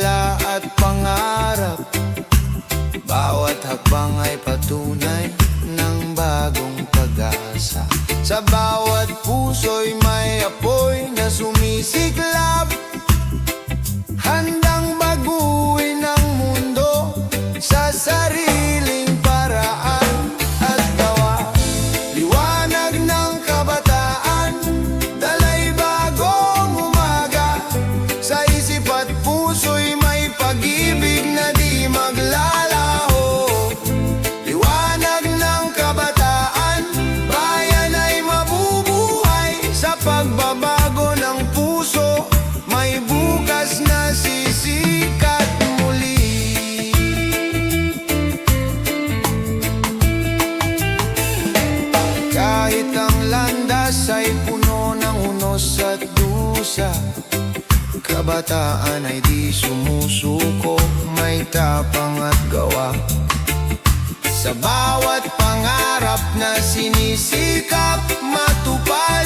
sigla at pangarap. Bawat hakbang ay patunay ng bagong pag-asa. Sa bawat puso'y may apoy na sumisiklab, handang baguhin ang mundo sa sariling paraan at gawa. Liwanag ng kabataan, dalay bagong umaga. Sa isip at puso'y may pag-ibig na di maglalaho. Liwanag ng kabataan, bayan ay mabubuhay. Sa pagbabago ng puso, may bukas na sisikat muli. Kahit ang landas ay puno ng unos at dusa, kabataan ay di sumusuko, may tapang at gawa. Sa bawat pangarap na sinisikap matupad,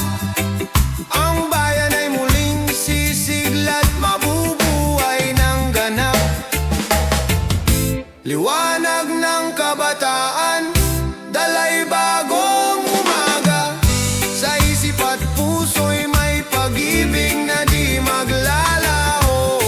ang bayan ay muling sisigla't mabubuhay ng ganap. Liwanag ng kabataan, dalay bagong umaga. Sa isip at puso'y may pag-ibig na di maglalaho.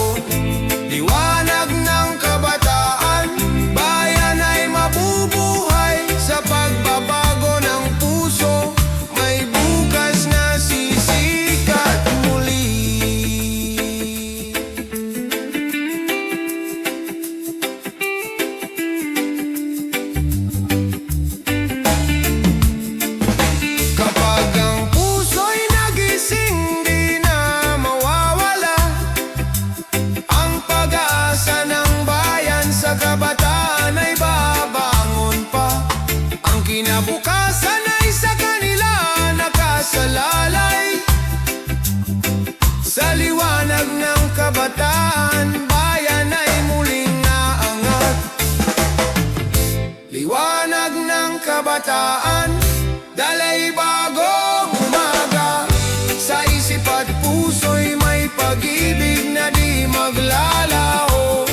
Liwanag ng kabataan, bayan ay mabubuhay. Sa pagbabago ng puso, may bukas na sisikat muli. Kapag ang puso'y nagising, di na mawawala ang pag-asa ng bayan. Sa kabataan ay babangon pa, ang kinabukasan ay sa kanila nakasalalay. Sa liwanag ng kabataan, bayan ay muling naangat. Liwanag ng kabataan, dalay bagong umaga. Sa isip at puso'y may pag-ibig na di maglalaho.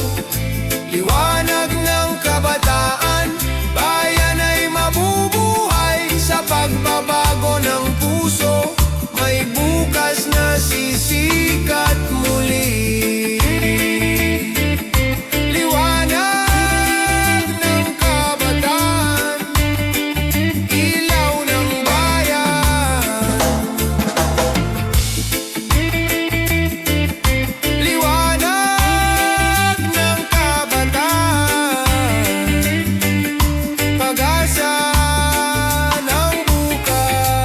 Liwanag ng kabataan, bayan ay mabubuhay. Sa pagbabago ng puso, may bukas na sisikat muli. Liwanag ng kabataan, ilaw ng bayan. Liwanag ng kabataan, pag-asa ng bukas.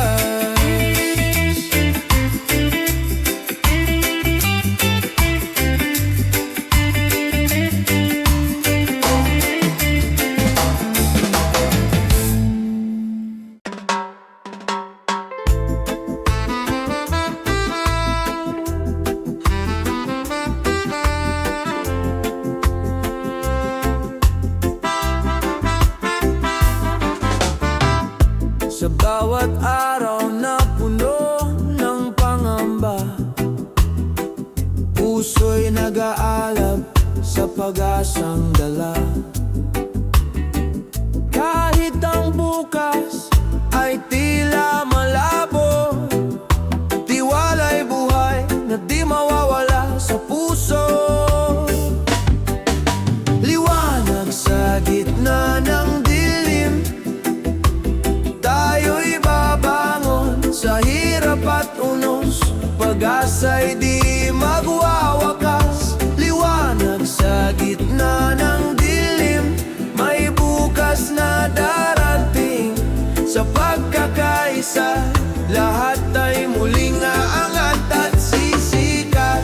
Sa bawat araw na puno ng pangamba, puso'y nag-aalab sa pag-asang dala. Kahit ang bukas ay tila malabo, tiwala'y buhay na di mawawala sa puso. Liwanag sa gitna ng dilim, tayo'y babangon sa hirap at unos. Pag-asa'y di magwawakas. Liwanag sa gitna ng dilim, may bukas na darating. Sa pagkakaisa, lahat ay muling aangat at sisikat.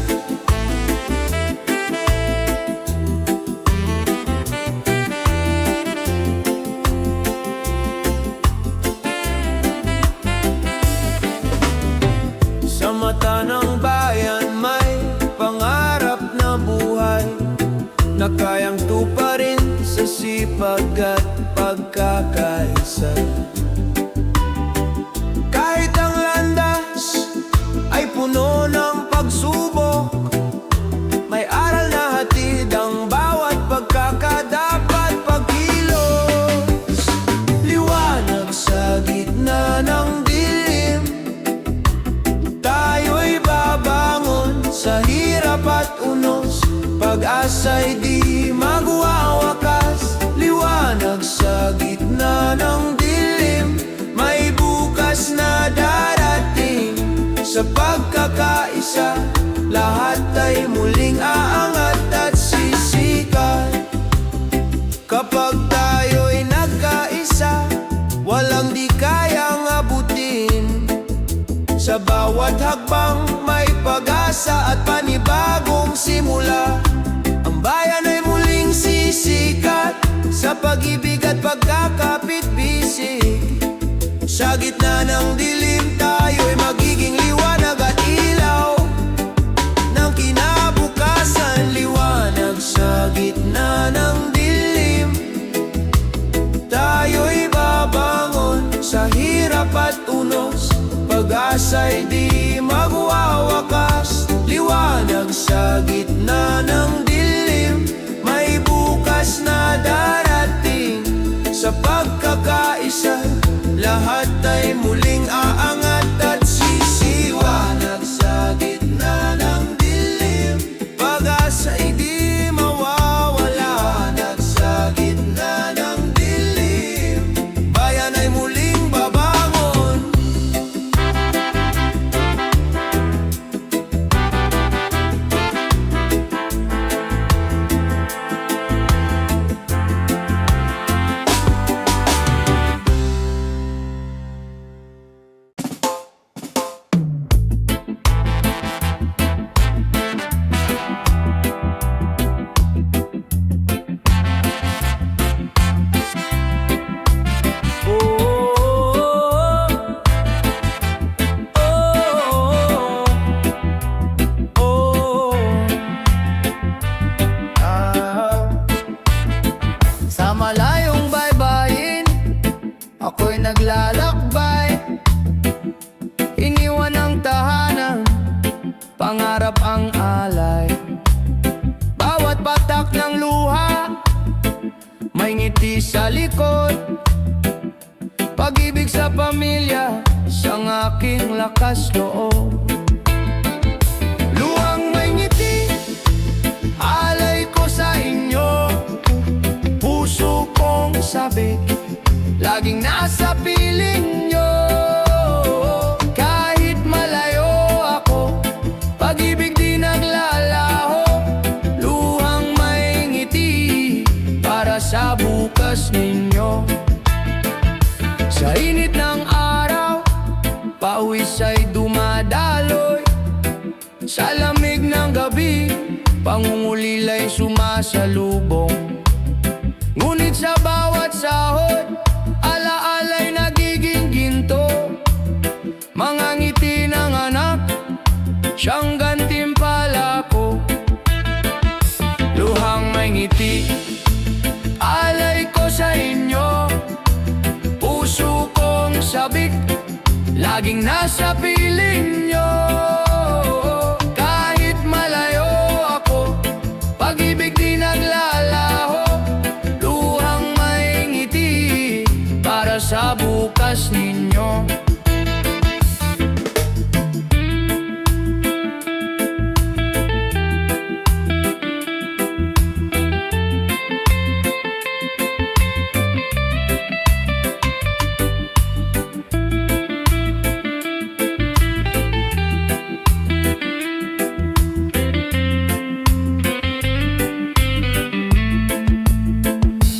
Sa mata ng bayan may pangarap na buhay na kayang tuparin sa sipag at pagkakaisa. Kahit ang landas ay puno ng pagsubok, may aral na hatid Pag-asa'y di magwawakas, liwanag sa gitna ng dilim. May bukas na darating, sa pagkakaisa lahat ay muling aangat at sisikat. Kapag tayo'y nagkaisa, walang di kayang abutin. Sa bawat hakbang may pag-asa at panibagong simula. Ang bayan ay muling sisikat, sa pag-ibig at pagkakapit-bisig. Sa gitna ng dilim tayo'y magiging liwanag at ilaw ng kinabukasan. Liwanag sa gitna ng dilim, tayo'y babangon sa hirap at unos. Pag-asa'y di magwawakas, liwanag sa gitna ng dilim. May bukas na darating, sa pagkakaisa lahat ay muling aangat at sisiwanag sa gitna ng dilim. Pag-asa'y di mawawala, liwanag sa gitna ng dilim. Bayan ay muling babangon. Sa malayong baybayin, ako'y naglalakbay. Iniwan ang tahanan, pangarap ang alay. Bawat patak ng luha, may ngiti sa likod. Pag-ibig sa pamilya, siyang aking lakas loob. Luhang may ngiti, alay ko sa inyo. Puso kong sabik, laging nasa piling nyo. Kahit malayo ako, pag-ibig di naglalaho. Luhang may ngiti, para sa bukas ninyo. Sa init ng araw, pawis ay dumadaloy. Sa lamig ng gabi, pangungulila'y sumasalubong. Ngunit sa bawat sahod, alaala'y nagiging ginto. Mga ngiti ng anak, siyang gantimpala ko. Luhang may ngiti, alay ko sa inyo. Puso kong sabik, laging nasa piling nyo. Kahit malayo ako, pag-ibig di naglalaho. Luhang may ngiti, para sa bukas ninyo.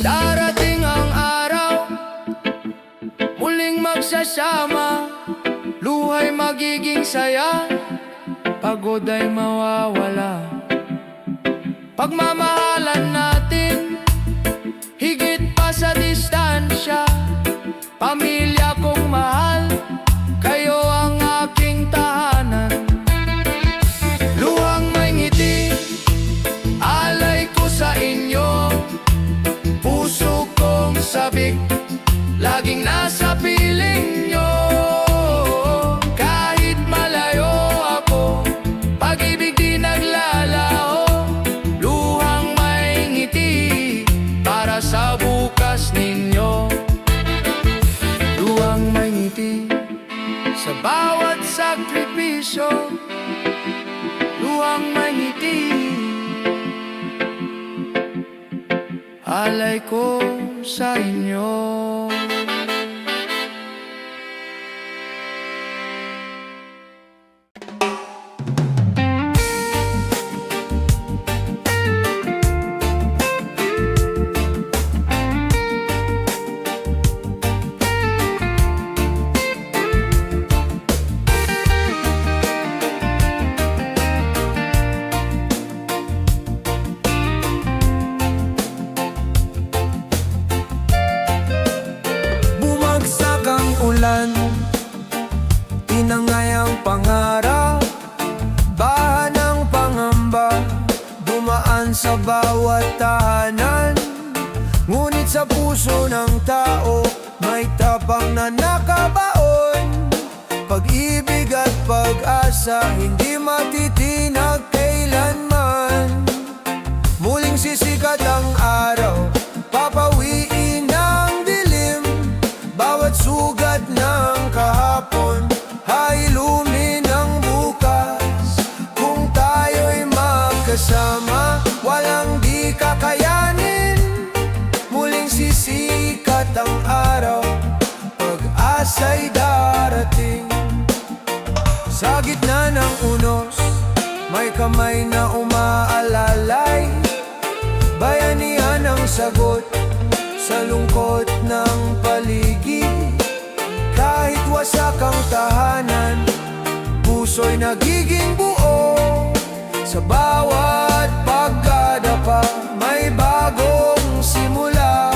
Darating ang araw, muling magsasama. Luha'y magiging saya, pagod ay mawawala. Pagmamahalan natin, higit pa sa distansya. Pamilya kong mahal, kayo ang aking tahanan. Luhang may ngiti, alay ko sa inyo. Puso kong sabik, laging nasa piling nyo. Kahit malayo ako, pag-ibig di naglalaho. Luhang may ngiti, alay ko sa inyo. Bumagsak ang ulan, tinangay ang pangarap, baha ng pangamba, dumaan sa bawat tahanan. Ngunit sa puso ng tao, may tapang na nakabaon. Pag-ibig at pag-asa, hindi matitinag kailanman. Muling sisikat ang araw, papawiin ang dilim. Bawat sugat ng kahapon, hailumin ang bukas. Kung tayo'y magkasama, walang di kakayanin. Muling sisikat ang araw, pag-asa'y darating. Sa gitna ng unos, may kamay na umaalalay. Bayanihan ang sagot sa lungkot ng paligid. Kahit wasak ang tahanan, puso'y nagiging buo. Sa bawat pagdadapa, may bagong simula.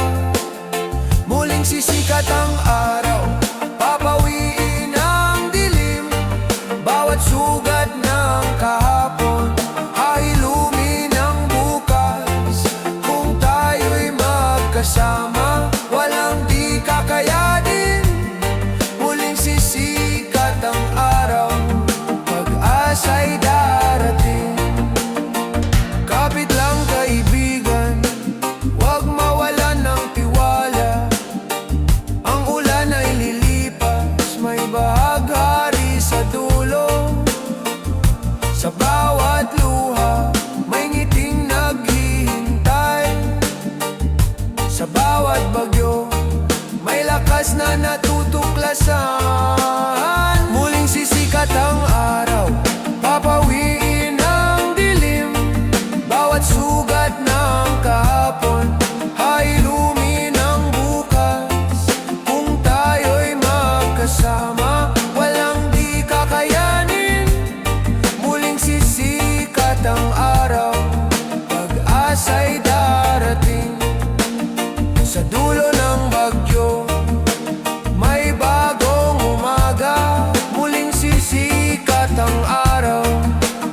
Muling sisikat ang araw, papawiin ang dilim. Bawat sugat ng kahapon, hailumin ang bukas. Kung tayo'y magkasama, walang di kakayanin. Muling sisikat ang araw, pag-asa'y darating. Kapit lang kaibigan, huwag mawalan ng tiwala. Ang ulan ay lilipas, may bahaghari sa dulo. Sa bawat luha, may ngiting naghihintay. Sa bawat bagyo, may lakas na natutuklasan. Muling sisikat ang araw, papawiin ang dilim. Bawat sugat ng kahapon, hailumin ang bukas. Kung tayo'y magkasama, walang di kakayanin. Muling sisikat ang araw, pag-asa'y darating. Sa dulo ng bagyo, may bagong umaga. Muling sisikat ang araw,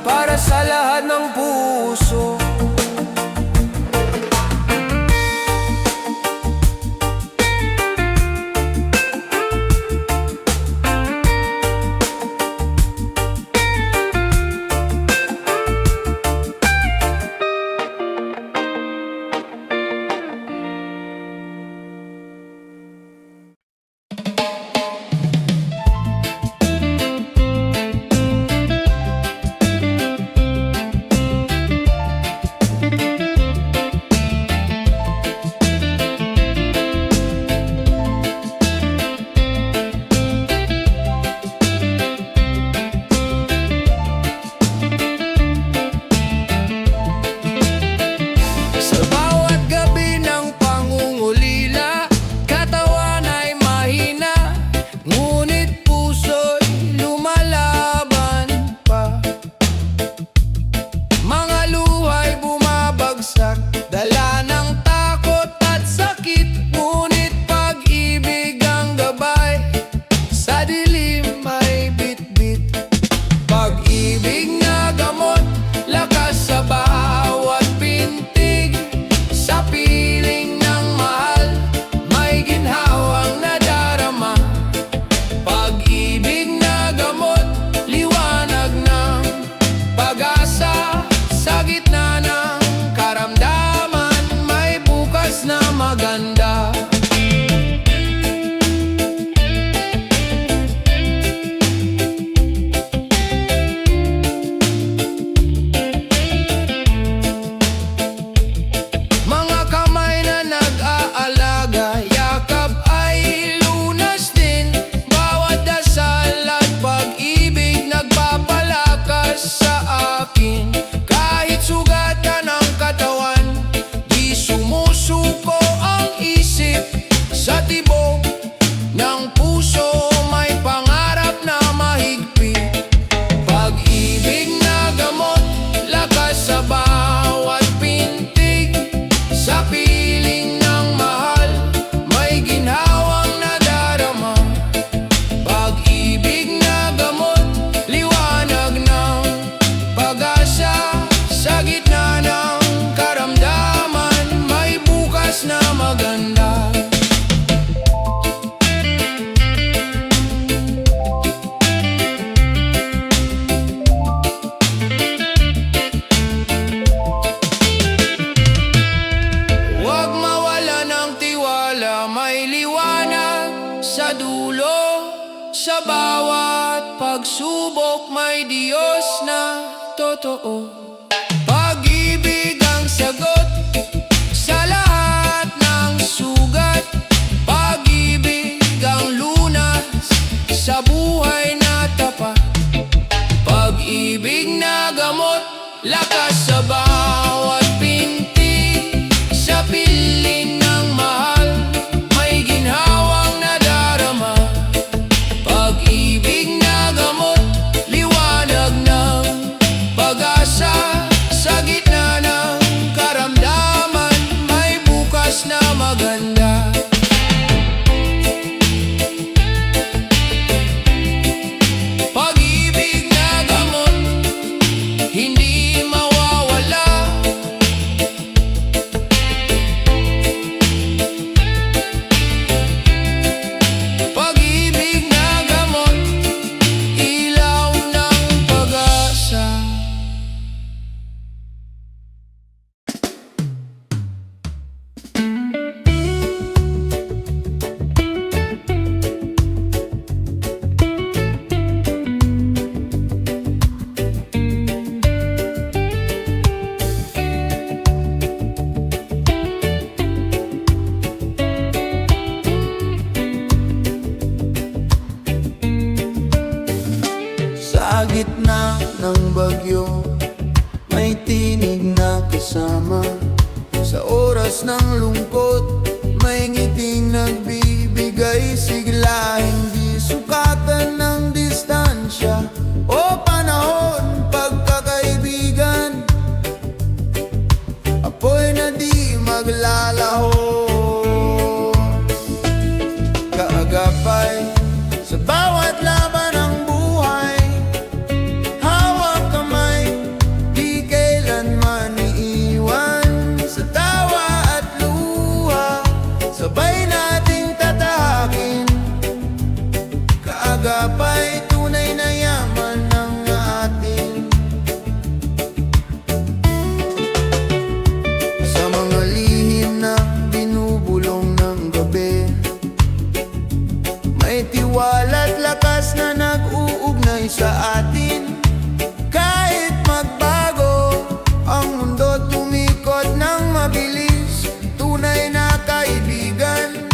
para sa lahat ng puso. Sa bawat gabi ng pangungulila, katawan ay mahina, ngunit puso'y lumalaban pa. Mga luha'y bumabagsak, dala ng takot at sakit. Ngunit pag-ibig ang gabay, sa dilim ay bitbit. Pag-ibig na gamot, lakas sa bawat pintig. Sa piling ng mahal, may ginhawang nadarama. Pag-ibig na gamot, liwanag ng pag-asa. Sa gitna ng karamdaman, may bukas na maganda. Mga kamay na Sa bawat pagsubok may Diyos na totoo. Pag-ibig ang sagot sa lahat ng sugat. Pag-ibig ang lunas sa buhay na tapat. Pag-ibig na gamot, lakas sa bawat pinti. Sa piling ng mahal, may ginhawang nadarama. Pag-ibig na gamot, liwanag ng pag-asa. Sa gitna ng karamdaman, may bukas na maganda. Pag-ibig na gamot, hindi mawawala. Pag-ibig na gamot, ilaw ng pag-asa. Sa gitna ng bagyo, may tinig na kasama. Sa oras ng lungkot, may ngiting nagbibigay sigla. Hindi sukatan ng distansya o panahon, pagkakaibigan. Apoy na di maglalaho, kaagapay sa bawat laban ng buhay. Hawak kamay, di kailanman iiwan. Sa tawa at luha, sabay nating tatahakin. Kaagapay, tunay na yaman ng atin. Sa mga lihim na binubulong ng gabi, may tiwala't lakas na nag-uugnay sa atin. Kahit magbago ang mundo, tumikot ng mabilis. Tunay na kaibigan,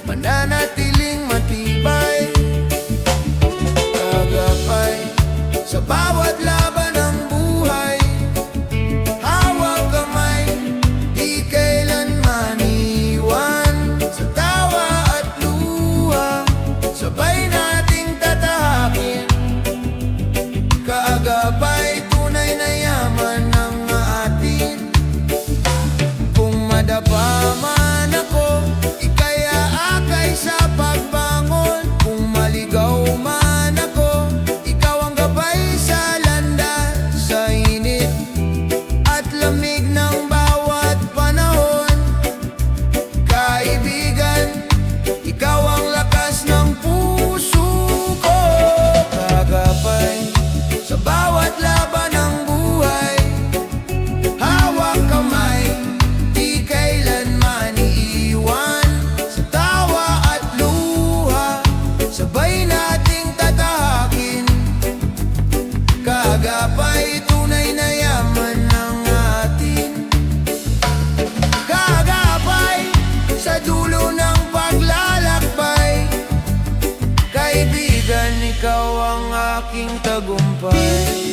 mananatiling matibay. Kagapay sa bawat laban ng buhay. Hawak kamay, di kailanman iwan. Sa tawa at luha, sabay nating tatahakin. Kaagapay, tunay na yaman ng atin. Kung madapa man ako, ika'y aakay sa pagbangon. Kung maligaw man ako, ikaw ang gabay sa landas. Sa init at lamig ng bawat panahon, kaibigan, ikaw ang lakas ng puso ko. Kagapay sa bawat laban ng buhay. Hawak kamay, di kailanman iiwan. Sa tawa at luha, sabay nating tatahakin. Kagapay, tunay na yaman ng atin. Kagapay sa dulo ng paglalakbay. Kaibigan, ikaw ang aking tagumpay.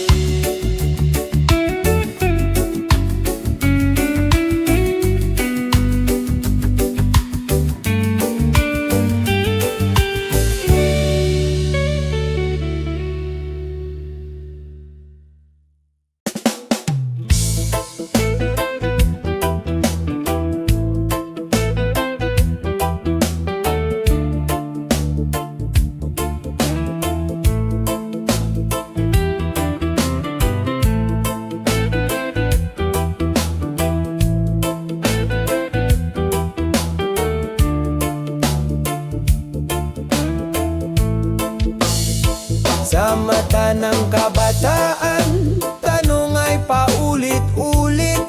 Sa mata ng kabataan, tanong ay paulit-ulit.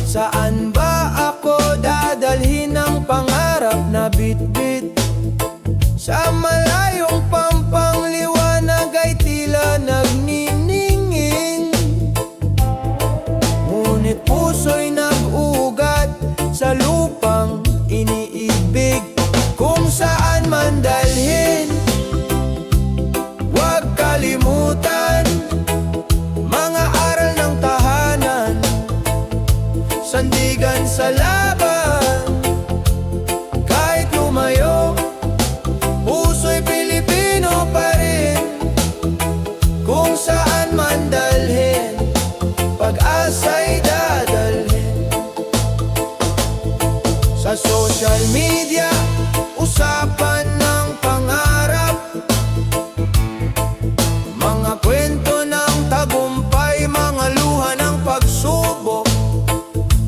Saan ba ako dadalhin ang pangarap na bitbit? Sa sandigan sa laban. Kahit lumayo, puso'y Pilipino pa rin. Kung saan man dalhin, pag-asa'y dadalhin. Sa social media, usapan ng pangarap, mga kwento ng tagumpay, mga luha ng pagsubok.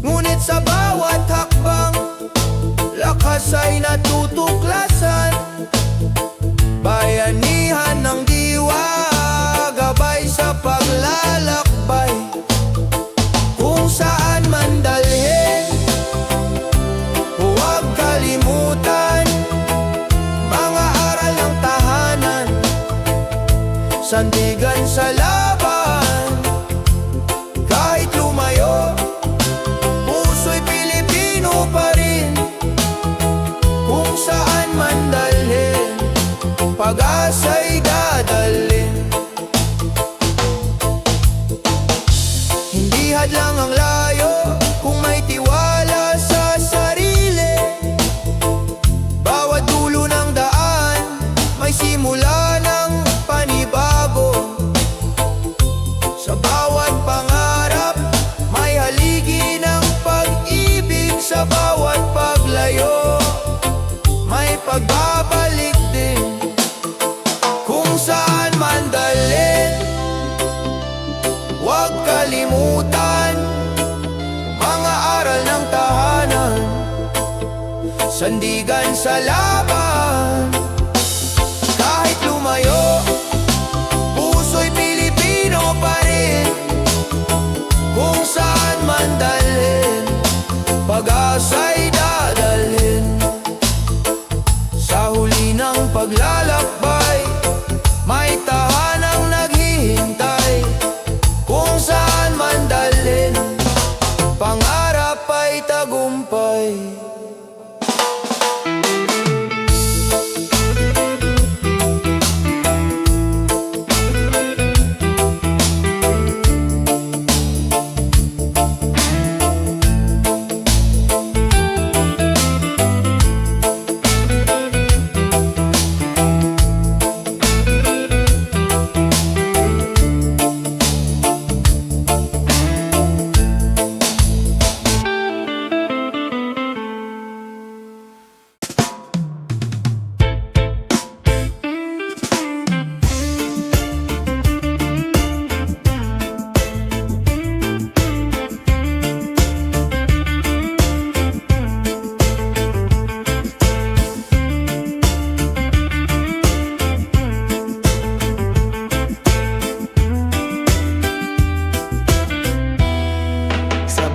Ngunit sa bawat hakbang, lakas ay natutuklasan. Bayanihan ng diwa, gabay sa paglalakbay. Kung saan man dalhin, huwag kalimutan, mga aral ng tahanan, sandigan sa laban. Kahit lumayo, puso'y Pilipino pa rin. Kung saan man dalhin, pag-asa'y dadalhin. Hindi hadlang ang layo kung may tiwala sa sarili. Bawat dulo ng daan, may simula ng panibago. Sa bawat pangarap, may haligi ng pag-ibig. Sa bawat paglayo, may pagbabalik din. Kung saan man dalhin, huwag kalimutan, mga aral ng tahanan, sandigan sa laban. Kahit lumayo, puso'y Pilipino pa rin. Kung saan man dalhin, pag-asa'y dadalhin. Sa huli ng paglalakbay, may tahanang naghihintay. Kung saan man dalhin, pangarap ay tagumpay.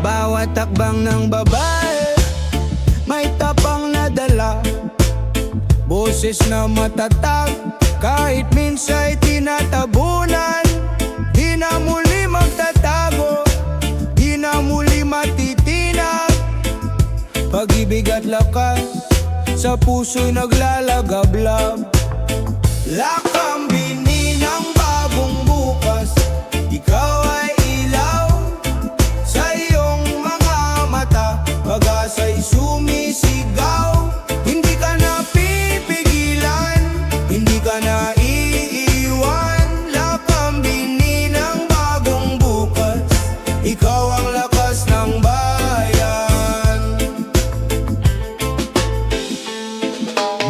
Bawat takbang ng babae, may tapang na dala, boses na matatag, kahit minsa'y tinatabunan. Di na muli magtatago, di na muli matitinag. Pag-ibig at lakas, sa puso'y naglalagablab. Lakambini ng bagong bukas, ikaw ay ilaw sa iyong mga mata, pag-asa'y sumisigaw. Hindi ka na pipigilan, hindi ka na iiwan. Lakambini ng bagong bukas, ikaw ang lakas ng bayan.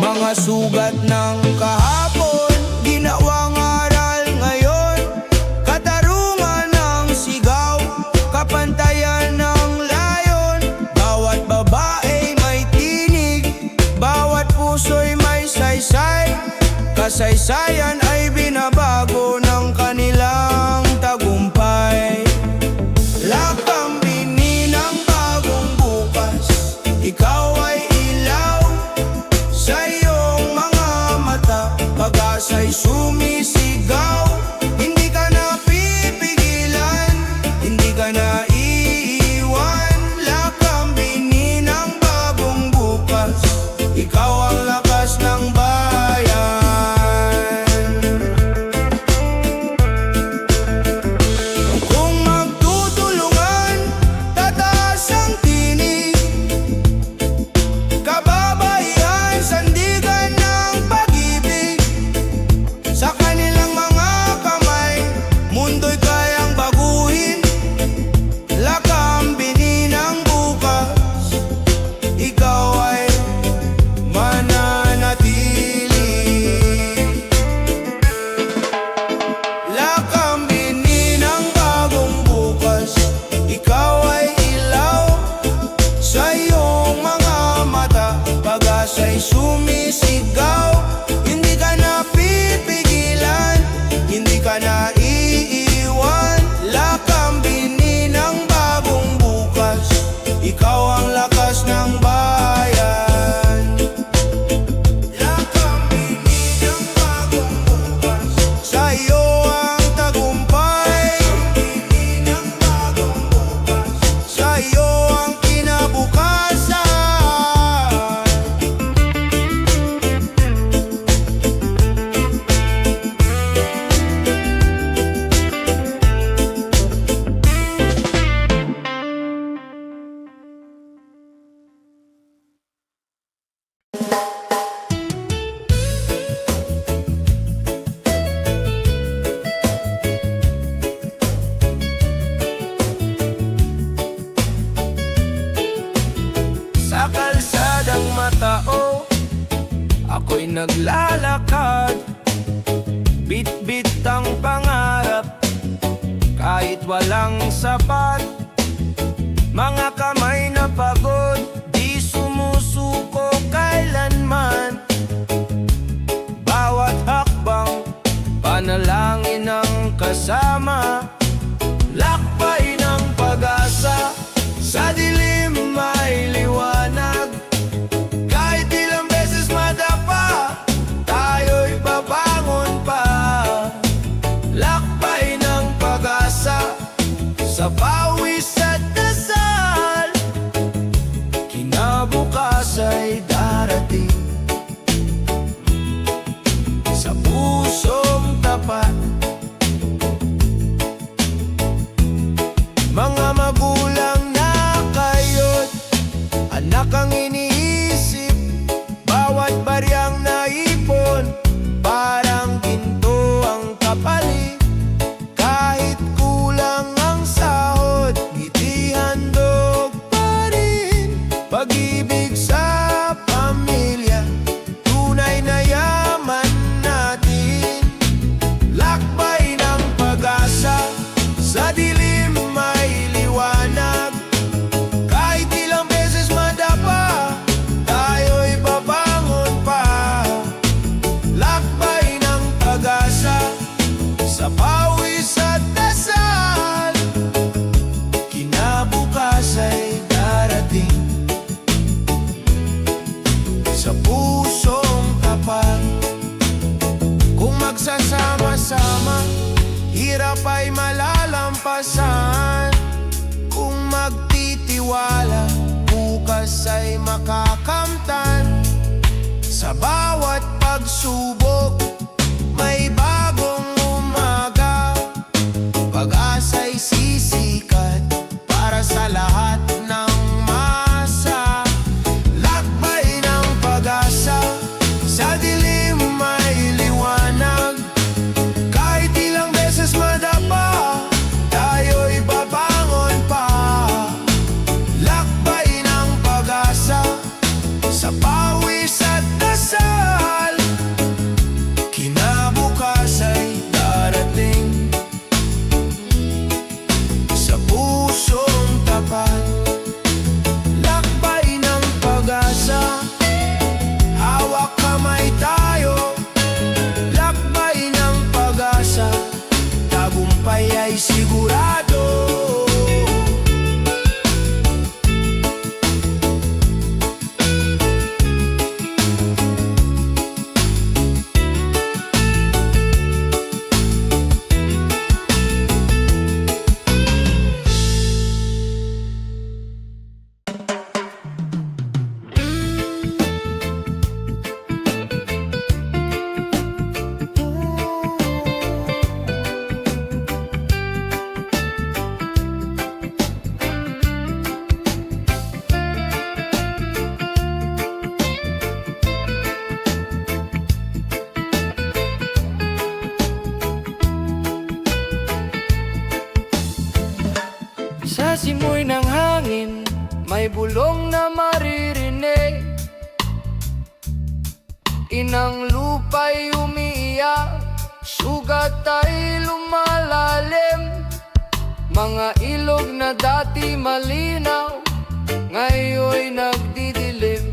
Mga sugat ng kahapon, ginawang aral ngayon. Katarungan ng sigaw, kapantayan ng layon. Bawat babae may tinig, bawat puso'y may saysay. Kasaysayan ay binabago ng kanilang tagumpay. Lakambini ng bagong bukas, ikaw ay ilaw sa iyong mga mata, pag-asa'y sumisigaw. Hindi ka na pipigilan, hindi ka na iiwan. Lakambini ng bagong bukas, ikaw ang lakas ng bayan. ikaw ang lakas ng bayan. Lakambini ng bagong bukas, sa iyo ang tagumpay. Lakambini ng bagong bukas, sa iyo ang kinabukasan. Sa kalsadang matao, ako'y naglalakad. Bit-bit ang pangarap, kahit walang sapat. Mga kamay na pagod, di sumusuko kailanman. Bawat hakbang, panalangin ang kasama. Lakbay ng pag-asa, sa dilim may liwanag. Kahit ilang beses madapa, tayo'y babangon pa. Lakbay ng pag-asa, sa pawis at dasal. Kinabukas ay darating, sa pusong tapat. Mga magulang na kayo't anak ang iniisip. Bawat baryang naipon, parang ginto ang kapalit. Kahit kulang ang sahod, ngiti handog pa rin. Pag-ibig sa pamilya, tunay na yaman natin. Lakbay ng pag-asa, sa dilim may liwanag. Kahit ilang beses madapa, tayo'y babangon pa. Lakbay ng pag-asa, sa pawis at dasal. Kinabukas ay darating, sa pusong tapat. Kung magsasama-sama, hirap ay malalampasan. Kung magtitiwala, bukas ay makakamtan. Sa bawat pagsubok, may bagong umaga. Pag-asa'y sisikat para sa lahat ng masa. Lakbay ng pag-asa, sa dilim may liwanag. Kahit ilang beses madapa, tayo'y babangon pa. Lakbay ng pag-asa, sa pawis at dasal. Kinabukas ay darating, sa pusong tapat. Lakbay ng pag-asa, hawak kamay tayo. Lakbay ng pag-asa, tagumpay ay sigurado. Sa simoy ng hangin, may bulong na maririnig. Inang lupa'y umiiyak, sugat ay lumalalim. Mga ilog na dati malinaw, ngayon'y nagdidilim.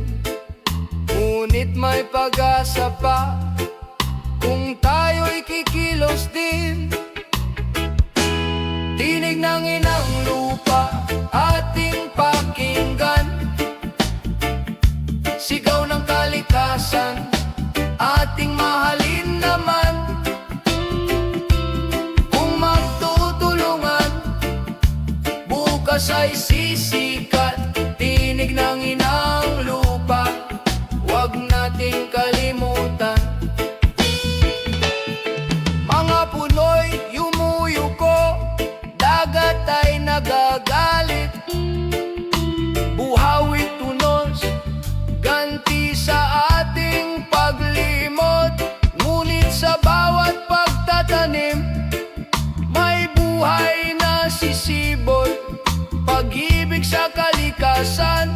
Ngunit may pag-asa pa, kung tayo'y kikilos din. Tinig ng inang lupa, ating pakinggan. sisikat. Tinig ng inang lupa, huwag nating kalimutan. Mga punoy yumuyuko, dagat ay nagagalit. Buhawi tunos, ganti sa ating paglimot. Ngunit sa bawat pagtatanim, may buhay na sisibol. Pag-ibig sa kalikasan,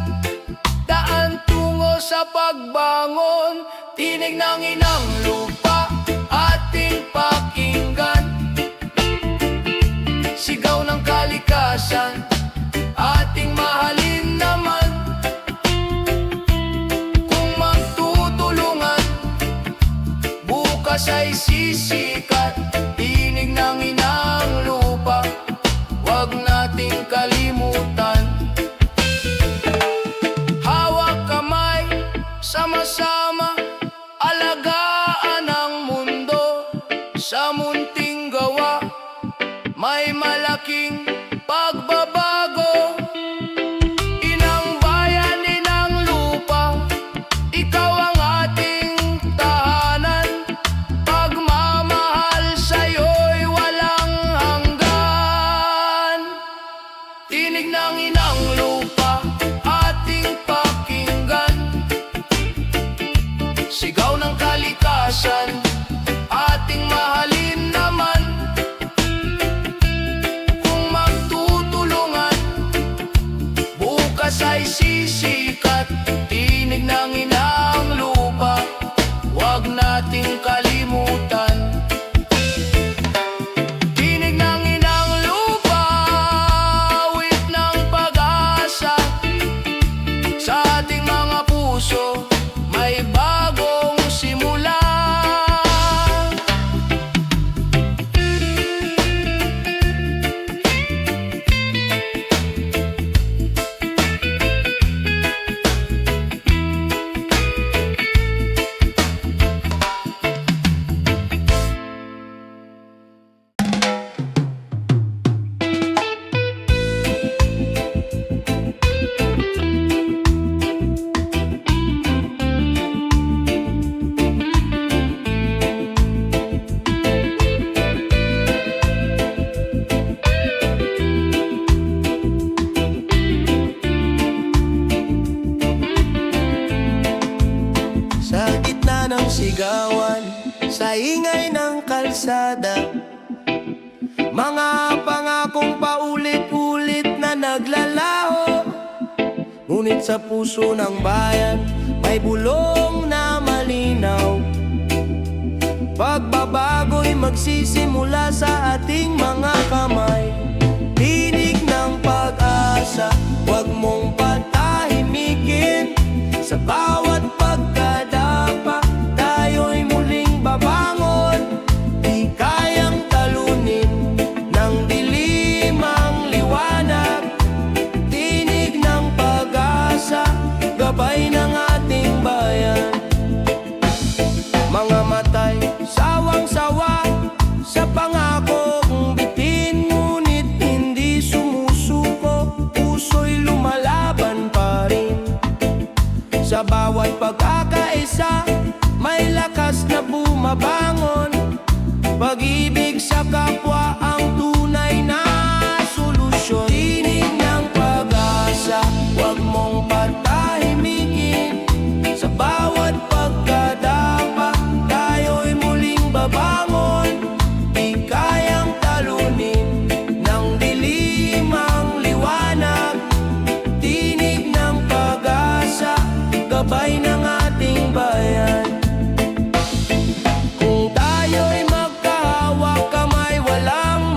daan tungo sa pagbangon. Tinig ng inang lupa, ating pakinggan. Sigaw ng kalikasan, ating mahalin naman. Kung magtutulungan, bukas ay sisikat. Tinig ng inang lupa, huwag nating kalimutan. Hawak kamay, sama-sama, alagaan ang mundo. Sa munting gawa, may malaking pagbabago. Inang bayan, inang lupa, ikaw ang ating tahanan. Pagmamahal sa'yo'y walang hanggan. Tinig ng inang lupa, ating pakinggan. Sigaw ng kalikasan, ating mahalin naman. Kung magtutulungan, bukas ay sisikat. Tinig ng inang lupa, huwag nating kalimutan. Tinig ng inang lupa, awit ng pag-asa. Sa ating mga puso, may bagong simula. Sa gitna ng sigawan, sa ingay ng kalsada, mga pangakong paulit-ulit na naglalaho. Ngunit sa puso ng bayan, may bulong na malinaw. Pagbabago'y magsisimula sa ating mga kamay. Tinig ng pag-asa, huwag mong patahimikin. Sa bawat pagkadapa, tayo'y muling babangon. Di kayang talunin ng dilim ang liwanag. Tinig ng pag-asa, gabay ng ating bayan. Mga matay, sawang-sawa sa pangakong bitin. Ngunit hindi sumusuko, puso'y lumalaban pa rin. Sa bawat pagkakaisa, may lakas na bumabangon. Pag-ibig sa kapwa ang tunay na solusyon. Tinig ng pag-asa, huwag mong patahimikin. Sa bawat pagkadapa, tayo'y muling babangon. Di kayang talunin ng dilim ang liwanag. Tinig ng pag-asa, gabay ng ating bayan. Kung tayo'y magkahawak kamay, walang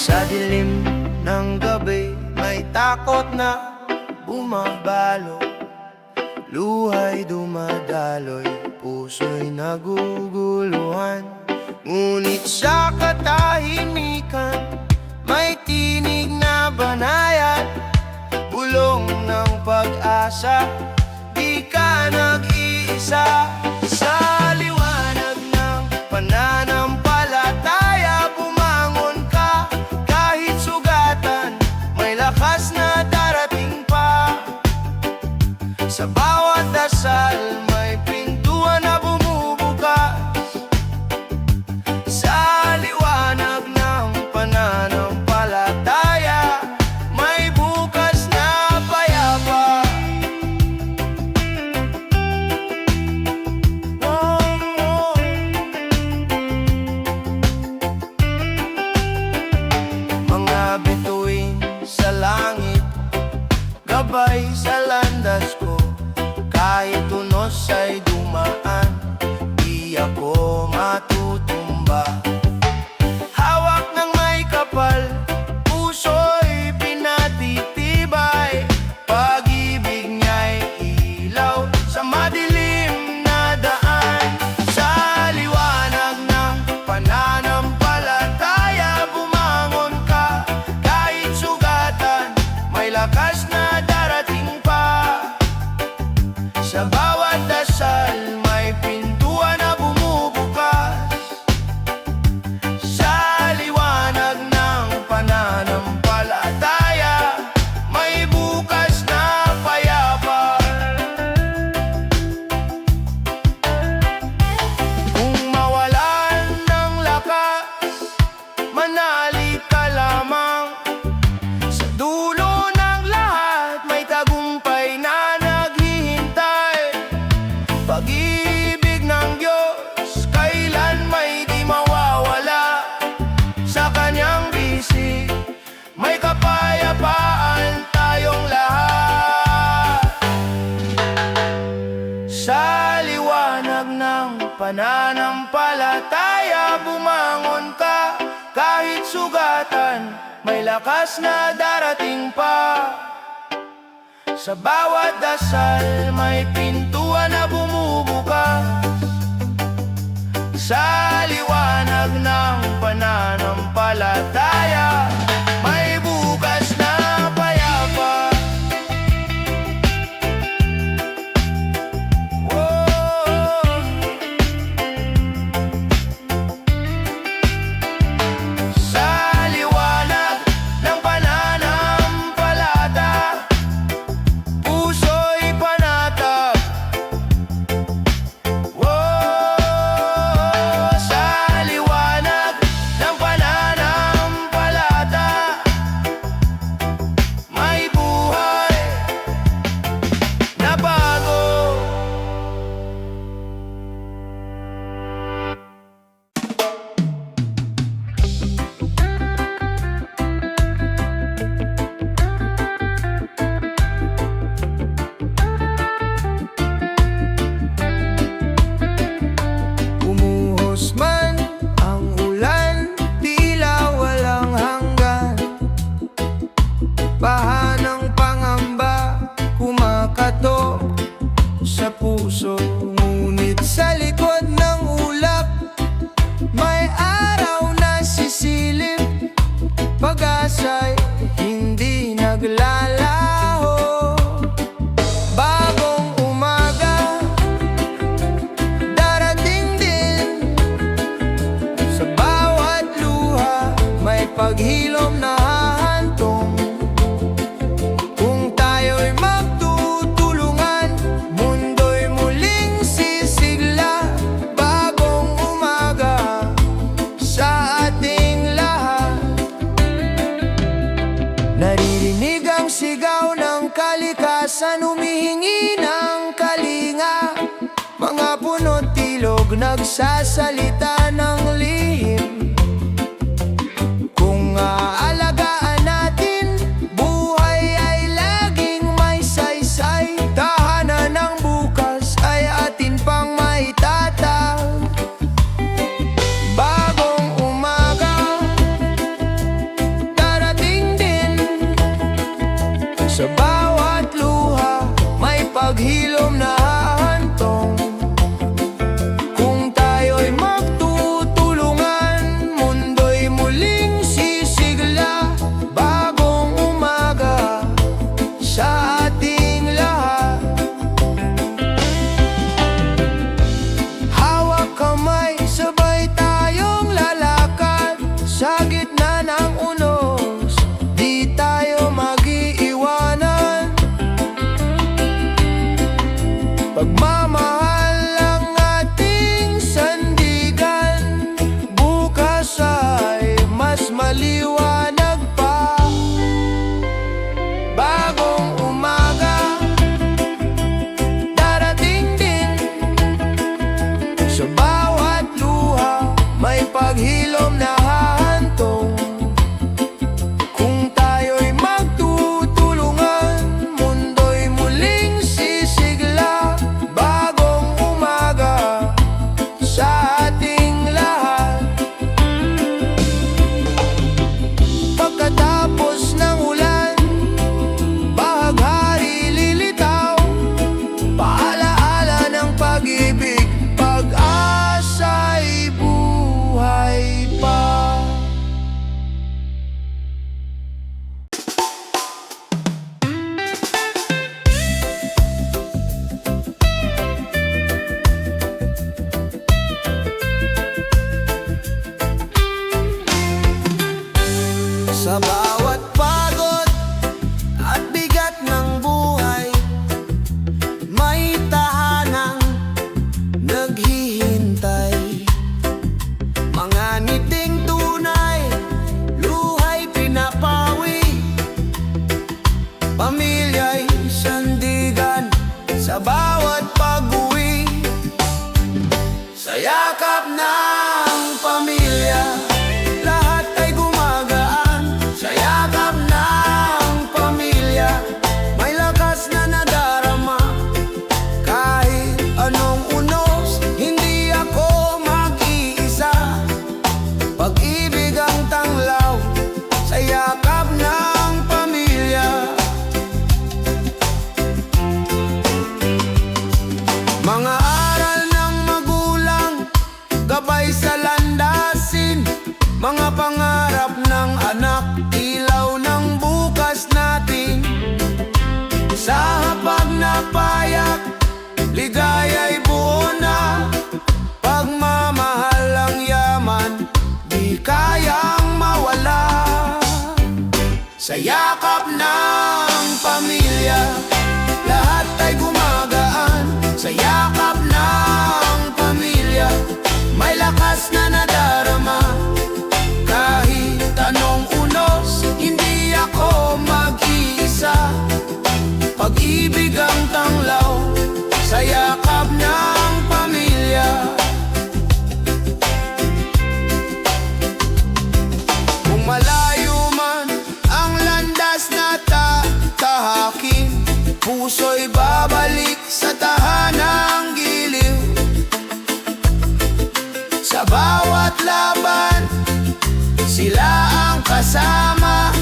Sa dilim ng gabi may takot na bumabalo, luha'y dumadaloy, puso'y naguguluhan. Ngunit sa katahimikan may tinig na banayad, bulong ng pag-asa, di ka nag-iisa. Sa liwanag ng pananampalataya, bumangon ka kahit sugatan, may lakas na darating pa. Sa bawat dasal may pintuan na bumubukas, sa liwanag ng pananampalataya may bukas na payapa. Mga bituin sa langit, gabay sa landas ko, kahit unos ay dumaan, di ako matutumba. Hawak ng may kapal, puso'y pinatitibay, pag-ibig niya'y ilaw sa madilim na daan. Sa liwanag ng pananampalataya, bumangon ka kahit sugatan, may lakas na darating pa. Sa bawat dasal may pintuan na bumubukas, sa liwanag ng pananampalataya may bukas na payapa. Kung mawalan ng lakas, manalig ka lamang. Sa dulo ng lahat may tagumpay na naghihintay. Pag-ibig ng Diyos kailan may di mawawala, sa kanyang bisig may kapayapaan tayong lahat. Sa liwanag ng pananampalataya, bumangon ka kahit sugatan, may lakas na darating pa. Sa bawat dasal may pintuan na bumubukas, sa liwanag ng pananampalataya may bukas na payapa. Whoa. Sa liwanag ng pananampalataya, puso'y panatag. Whoa. Sa liwanag ng pananampalataya may buhay na bago. Umuhos man ang ulan, tila walang hanggan, baha ng pangamba kumakatok sa puso. Ngunit sa likod ng ulap may araw na sisilip, pag-asa'y hindi naglalaho. Bagong umaga darating din, sa bawat luha may paghilom na hahantong. Kung tayo'y magtutulungan, mundo'y muling sisigla. Bagong umaga sa ating lahat. Naririnig ang sigaw ng kalikasan, humihingi ng kalinga. Mga puno't ilog nagsasalita ng lihim. Kung aalagaan natin, buhay ay laging may saysay. Tahanan ng bukas ay atin pang maitatag. Bagong umaga yakap ng pamilya, lahat ay gumagaan. Sa yakap ng pamilya, may lakas na nadarama. Kahit anong unos, hindi ako mag-iisa. Pag-ibig ang tanglaw sa yakap ng pamilya. Mga aral ng magulang, gabay sa landasin. Mga pangarap ng anak, ilaw ng bukas natin. Sa hapag na payak, ligaya'y buo na. Pagmamahal ang yaman, di kayang mawala. Sa yakap ng pamilya, lahat ay gumagaan. Sa yakap ng pamilya, may lakas na nadarama. Kahit anong unos, hindi ako mag-iisa. Pag-ibig ang tanglaw sa yakap ng pamilya. Kung malayo man ang landas na tatahakin, puso'y babalik sa tahanang giliw. Sa bawat laban, sila ang kasama.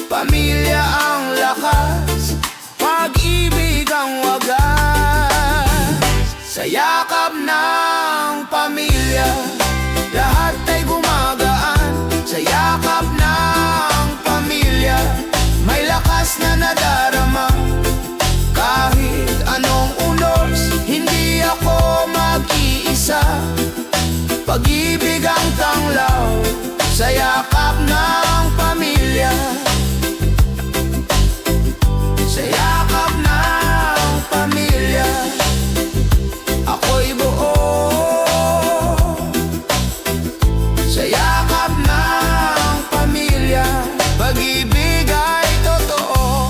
Pamilya ang lakas, pag-ibig ang wagas. Sa yakap ng pamilya, lahat ay gumagaan. Sa yakap ng pamilya, may lakas na nadarama. Kahit anong unos, hindi ako mag-iisa. Pag-ibig ang tanglaw sa yakap ng pamilya. Sa yakap ng pamilya, ako'y buo. Sa yakap ng pamilya, pag-ibig ay totoo.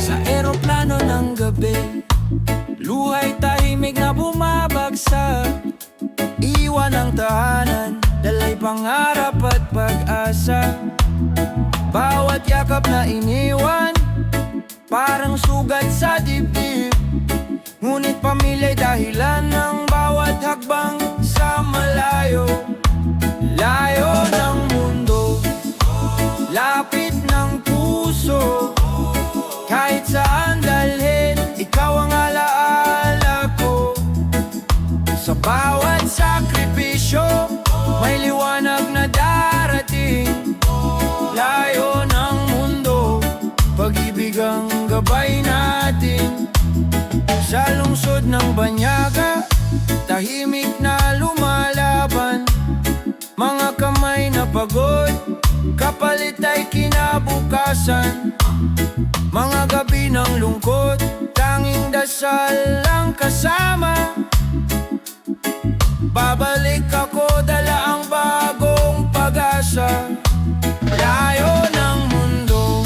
Sa eroplano ng gabi, luhay tahimik na bumabagsak. Iwan ang tahanan, dalay pangarap at pag-asa. Bawat yakap na iniwan, parang sugat sa dibdib. Ngunit pamilya'y dahilan ng bawat hakbang sa malayo. Layo ng mundo, lapit ng puso. Kahit saan dalhin, ikaw ang alaala ko. Sa bawat sakripisyo, may liwanag na darating. Layo ng mundo, pag-ibig ang gabay natin. Sa lungsod ng banyaga, tahimik na lumalaban. Mga kamay na pagod, kapalit ay kinabukasan. Mga gabi ng lungkot, tanging dasal lang kasama. Babalik ako, dala ang bagong pag-asa. Layo ng mundo,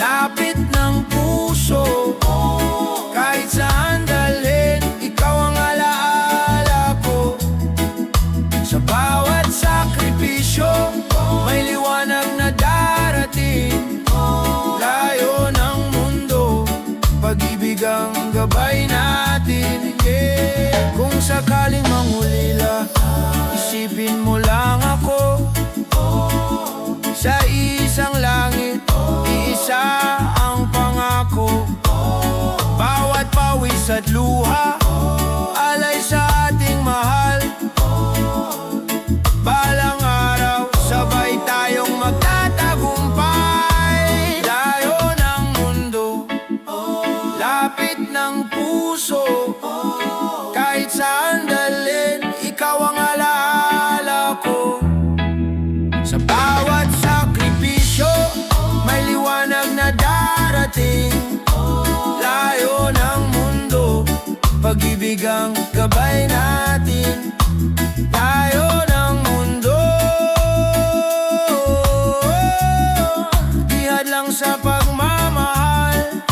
lapit ng puso. Kahit saan dalhin, ikaw ang alaala ko. Sa bawat sakripisyo, may liwanag na darating. Layo ng mundo, pag-ibig ang gabay natin. Kung sakaling mangulila, isipin mo lang ako. Sa isang langit, iisa ang pangako. Bawat pawis at luha, alay sa ating mahal. Balang araw, sabay tayong magtatagumpay. Layo ng mundo, lapit ng puso. Kahit sandalin, ikaw ang alaala ko. Sa bawat sakripisyo, may liwanag na darating. Layo ng mundo, pag-ibig ang gabay natin. Layo ng mundo, di hadlang sa pagmamahal.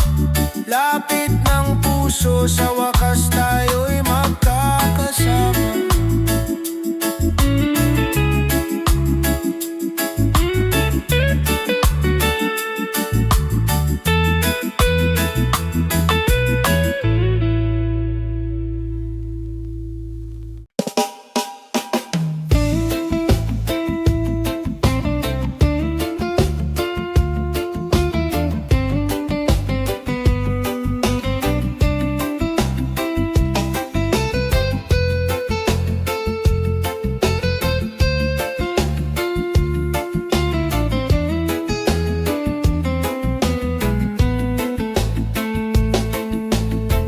Lapit ng puso, sa wakas tayo'y magkakasama.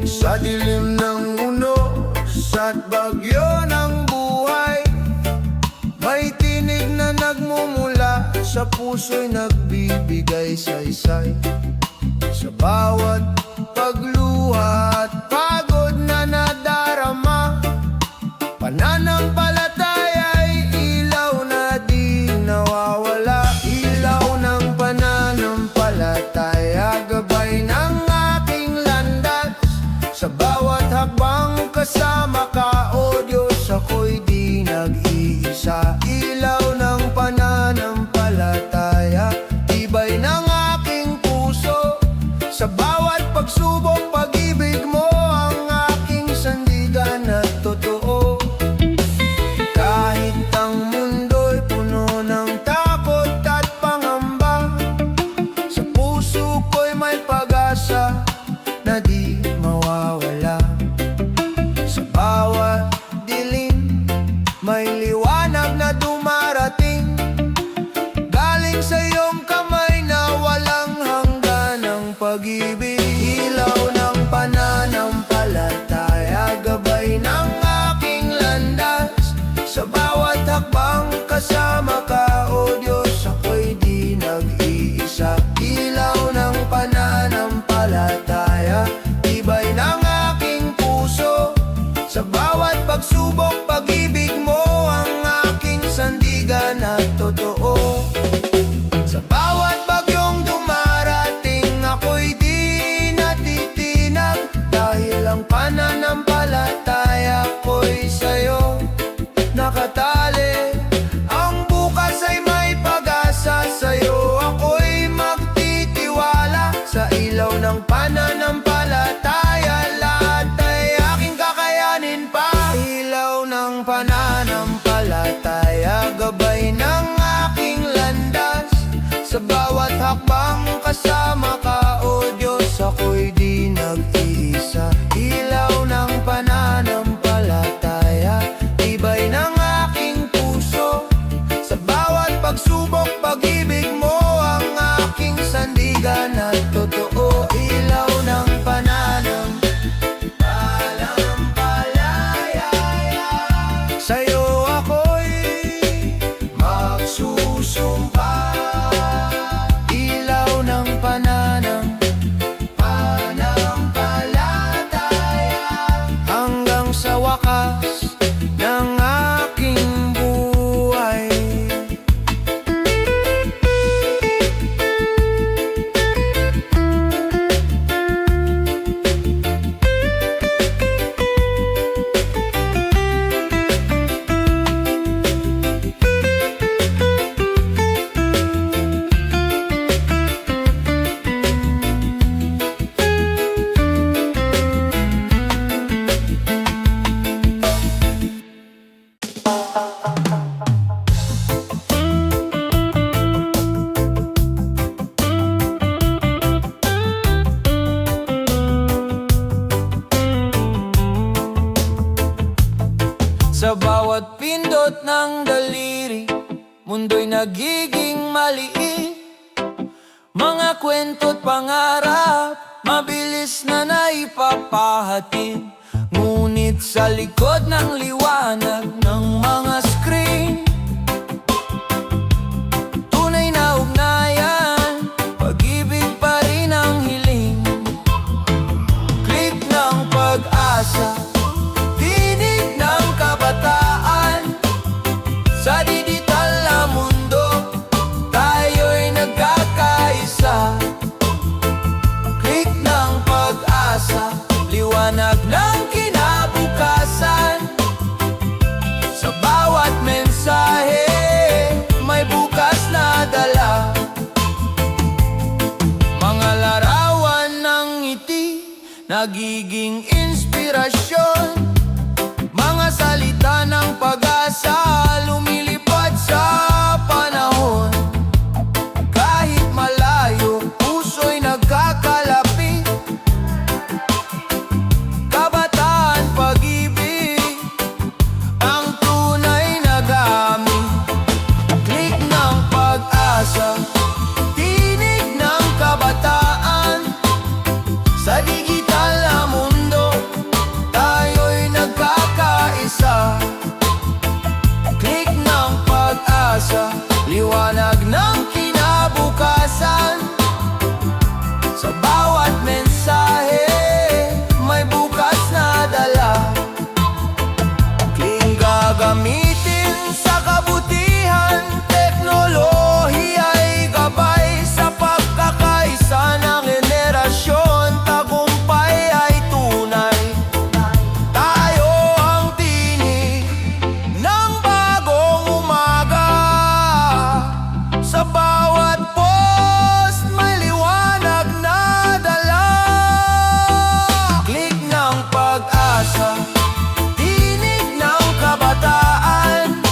Sa dilim ng unos at bagyo ng buhay, may tinig na nagmumula, sa puso'y nagbibigay saysay. Sa bawat pagluha at pagod na nadarama, pananampalataya'y ilaw na di nawawala. Ilaw ng pananampalataya, gabay ng aking landas. Sa bawat hakbang kasama ka, o Diyos, ako'y di nag-iisa. Ilaw ng pananampalataya, tibay ng aking puso. Sa bawat pagsubok, pag-ibig mo ang aking sandigan at totoo. Kahit ang mundo'y puno ng takot at pangamba, sa puso ko'y may pag-asa na di mawawala. Sa bawat dilim, may liwanag na dumarating, galing sa iyong kamay na walang hanggan ng pag-ibig. Ilaw ng pananampalataya, gabay ng aking landas. Sa bawat hakbang kasama ka, o Diyos, ako'y di nag-iisa. Ilaw ng pananampalataya, tibay ng aking puso. Sa bawat pagsubok, pag-ibig mo ang aking sandigan at totoo. Sa bawat bagyong dumarating, ako'y di natitinag, dahil ang pananampalataya ko'y sa'yo nakatali. Ang bukas ay may pag-asa, sa'yo ako'y magtitiwala. Sa ilaw ng pananampalataya, lahat ay aking kakayanin pa. Ilaw ng pananampalataya, gabay ng aking landas. Sa bawat hakbang kasama ka, o Diyos, ako'y di nag-iisa. Ilaw ng pananampalataya, tibay ng aking puso. Sa bawat pagsubok, pag-ibig mo ang aking sandigan at totoo. Ilaw ng pananampalataya, sa'yo ako'y magsusumpa. Ilaw ng pananampalataya, hanggang sa wakas ng aking buhay. Sa bawat pindot ng daliri, mundo'y nagiging maliit. Mga kwento't pangarap, mabilis na naipapahatid. Ngunit Ngunit sa likod ng liwanag ng mga screen, tunay na ugnayan, pag-ibig pa rin ang hiling. Click ng pag-asa, tinig ng kabataan. Sa digital na mundo, tayo'y nagkakaisa. Click ng pag-asa, liwanag ng kinabukasan. Sa bawat mensahe, may bukas na dala. Mga larawan ng ngiti, nagiging inspirasyon. Mga salita ng pag-asa, lumilipad sa panahon. Kahit malayo, puso'y nagkakalapit. Kabataan, pag-ibig, ang tunay na gamit. Click ng pag-asa, tinig ng kabataan. Sa digital na mundo, tayo'y nagkakaisa. Click ng pag-asa, liwanag ng kinabukasan. Sa bawat mensahe, may bukas na dala. Click gagamitin sa kabutihan, teknolohiya'y gabay sa pagkakaisa ng henerasyon. Tagumpay ay tunay, tayo ang tinig ng bagong umaga. Sa bawat post, may liwanag na dala. Click ng pag-asa, tinig ng kabataan.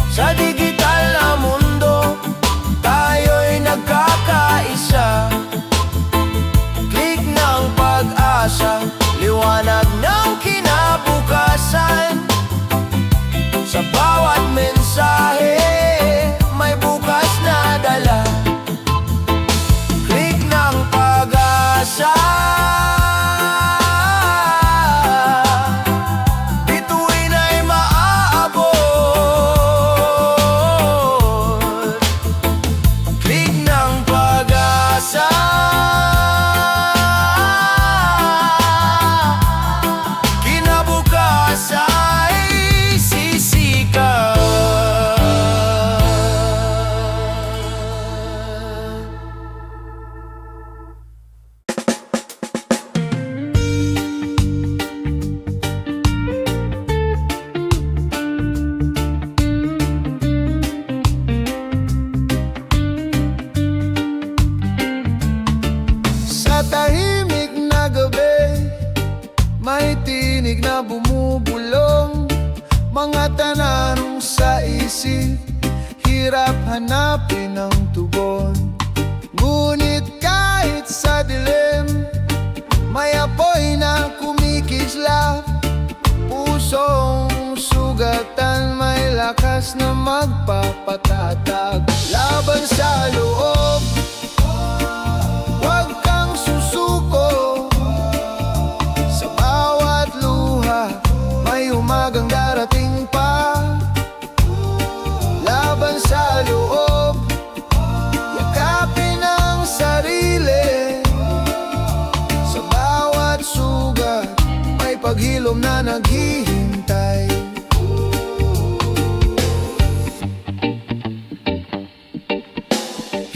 Sa digital na mundo, tayo'y nagkakaisa. Click ng pag-asa, liwanag ng kinabukasan. Sa bawat mensahe, may bukas na dala. Click ng pag-asa, bituin ay maaabot. Click ng pag-asa, kinabukasan ay sisikat. Sa tahimik na gabi, may tinig na bumubulong. Mga tanong sa isip, hirap hanapin ang tugon. Ngunit kahit sa dilim, may apoy na kumikislap. Pusong sugatan, may lakas na magpapatatag. Laban sa loob, huwag kang susuko. Sa bawat luha, may umagang darating pa. Laban sa loob, yakapin ang sarili. Sa bawat sugat, may paghilom na naghihintay.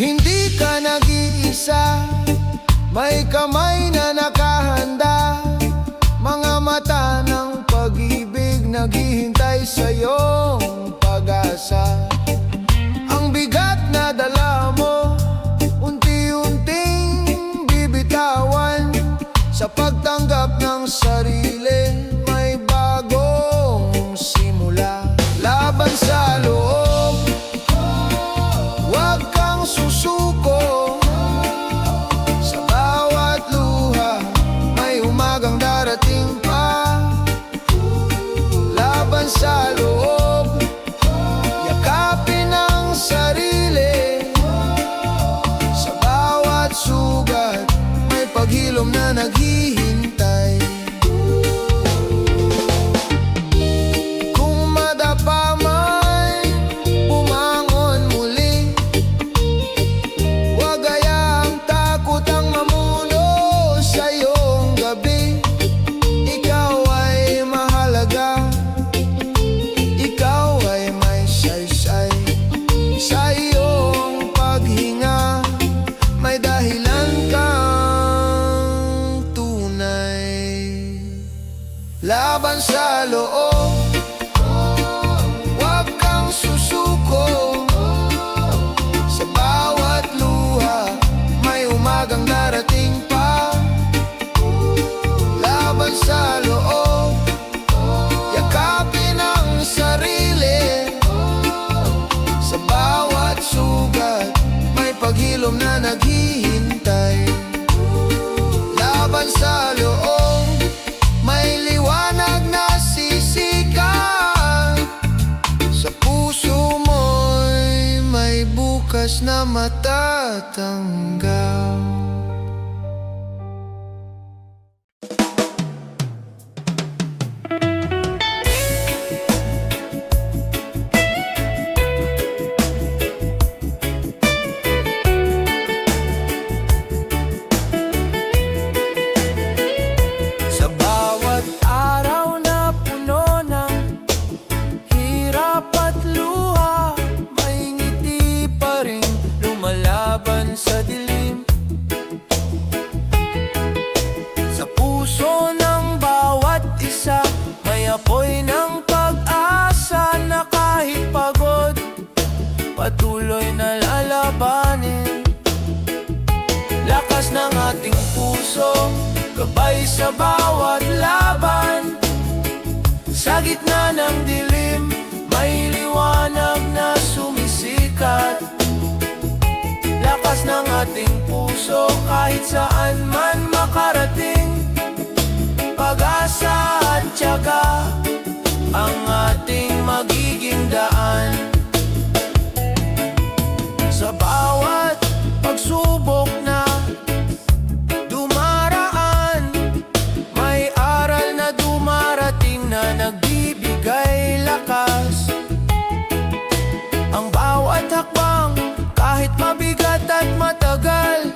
Hindi ka nag-iisa, may kamay na nakahanda. Mga mata ng pag-ibig naghihintay sa iyong pag-asa. Ang bigat na dala mo, unti-unting bibitawan. Sa pagtanggap ng sarili, may bagong simula. Laban sa loob, huwag kang susuko. Sa bawat luha, may umagang darating pa. Laban sa loob, landas na matatanggaw. Sa bawat araw na puno ng hirap at luha, may ngiti pa rin lumalaban sa dilim. Sa puso ng bawat isa, may apoy ng pag-asa na kahit pagod, patuloy na lalabanin. Lakas ng ating puso, gabay sa bawat laban. Sa gitna ng dilim, may liwanag na sumisikat. Lakas ng ating puso, kahit saan man makarating. Pag-asa at tiyaga, ang ating magiging daan. Sa bawat pagsubok na dumaraan, may aral na dumarating na nagbibigay lakas. Ang bawat hakbang, kahit mabigat at matagal,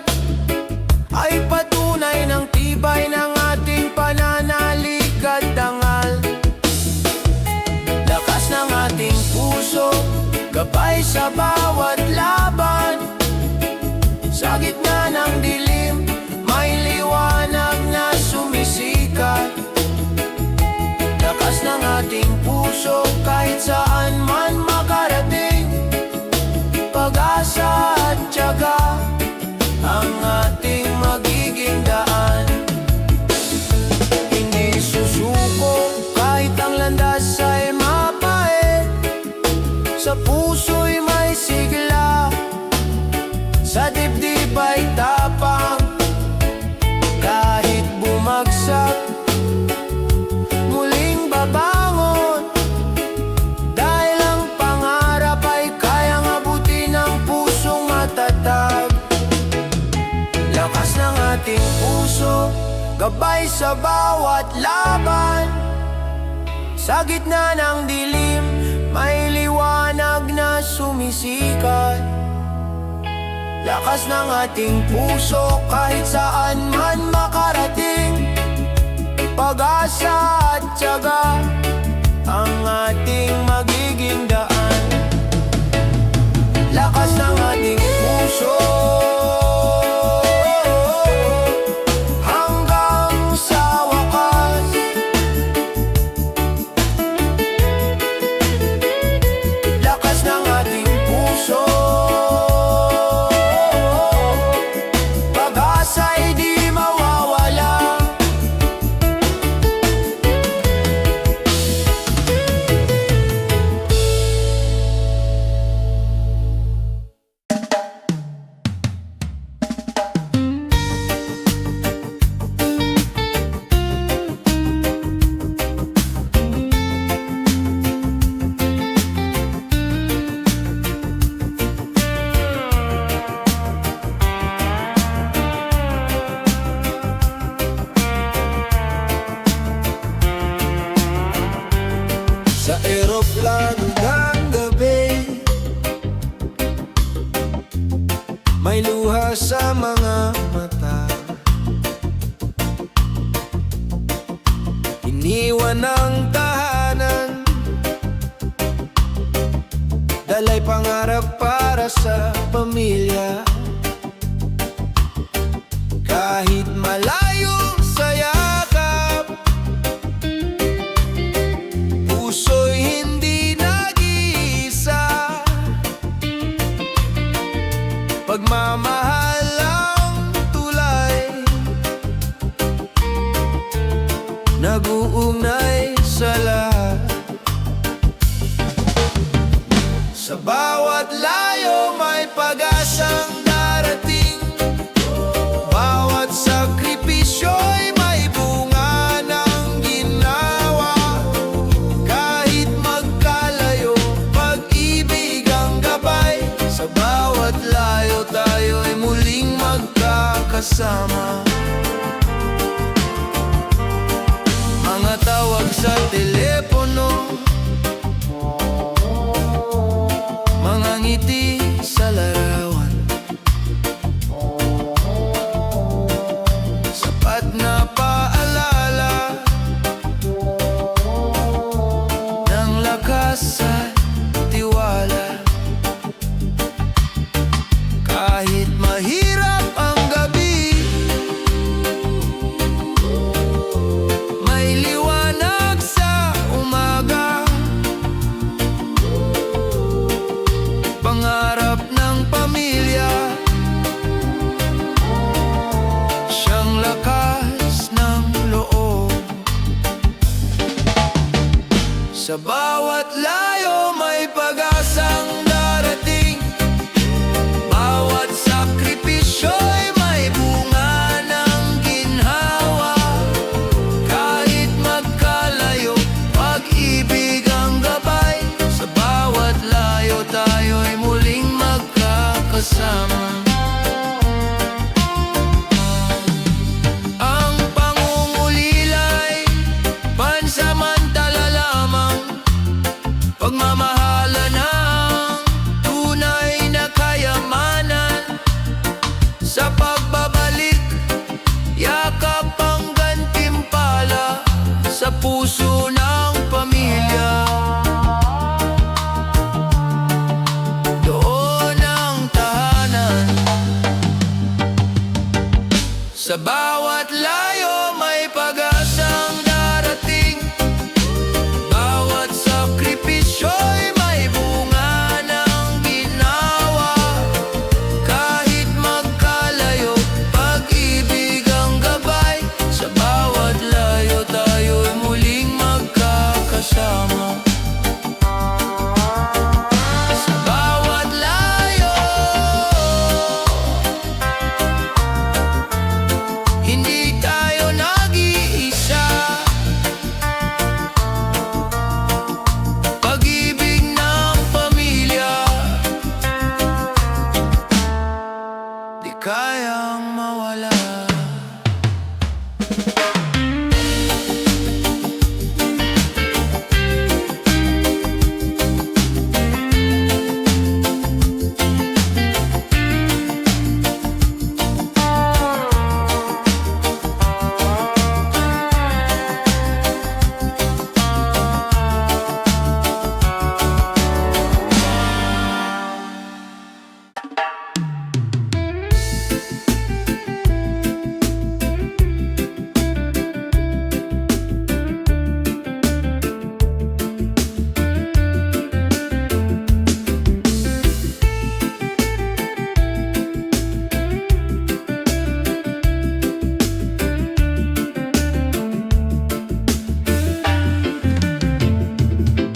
ay patunay ng tibay ng ating pananalig at dangal. Lakas ng ating puso, gabay sa bawat laban. Sa gitna ng dilim, may liwanag na sumisikat. Lakas ng ating puso, kahit saan man makarating. Pag-asa at tiyaga, ang ating magiging daan. Hindi susuko kahit ang landas ay mapait. Sa puso'y may sigla, sa dibdib ay tapang. Kahit bumagsak, muling babangon. Dahil ang pangarap ay kayang abutin ng pusong matatag. Lakas ng ating puso, gabay sa bawat laban. Sa gitna ng dilim, may liwanag na sumisikat. Lakas ng ating puso, kahit saan man makarating. Pag-asa at tiyaga, ang ating magiging daan. Lakas ng ating puso, hanggang sa wakas. Lakas ng ating puso, pag-asa'y di mawawala. Sa eroplano ng gabi, may luha sa mga mata. Iniwan ng tahanan, dalay pangarap para sa pamilya. Kahit malayo sa yakap, puso'y hindi nag-iisa. Pagmamahal ang tulay, nag-uugnay sa lahat. Sa bawat layo may pag-asang darating. Bawat sakripisyo'y may bunga ng ginawa. Kahit magkalayo, pag-ibig ang gabay. Sa bawat magkakasama. Mga tawag sa telepono, mga ngiti sa larawan, sapat na paalala ng lakas at tiwala. Kahit mahirap ang gabi, may liwanag sa umaga. Pangarap ng pamilya, siyang lakas ng loob. Sa bawat layo may pag-asang darating, bawat sakripisyo'y may bunga ng ginhawa. Kahit magkalayo, pag-ibig ang gabay. Sa bawat layo tayo'y muling magkakasama. Ang pangungulila'y pansamantala lamang, pagmamahalan ng tunay na kayamanan. Sa pagbabalik, yakap ang gantimpala sa puso ng pamilya. Doon ang tahanan. Sa bawat layo may pag-asang darating, bawat sakripisyo'y may bunga ng ginawa. Kahit magkalayo, pag-ibig ang gabay. Sa bawat layo tayo'y muling magkakasama. Sa bawat layo, hindi tayo nag-iisa. Pag-ibig ng pamilya, di kayang mawala.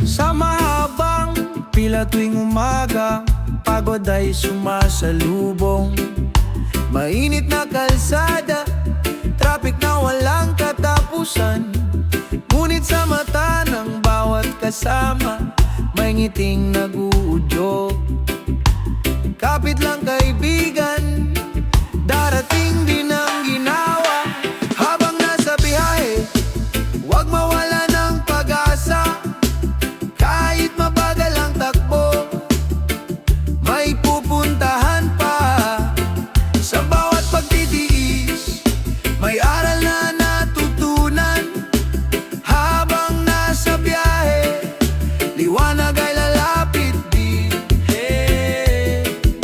Sa mahabang pila tuwing umaga, pagod ay sumasalubong. Mainit na kalsada, traffic na walang katapusan. Ngunit sa mata ng bawat kasama, may ngiting nag-uudyok. Kapit lang kaibigan, darating din ang ginawa. Habang nasa biyahe, huwag mawala ng pag-asa. Kahit mabagal ang takbo, may pupuntahan pa. Sa bawat pagtitiis, may aral na natutunan. Habang nasa biyahe, liwanag ay lalapit din.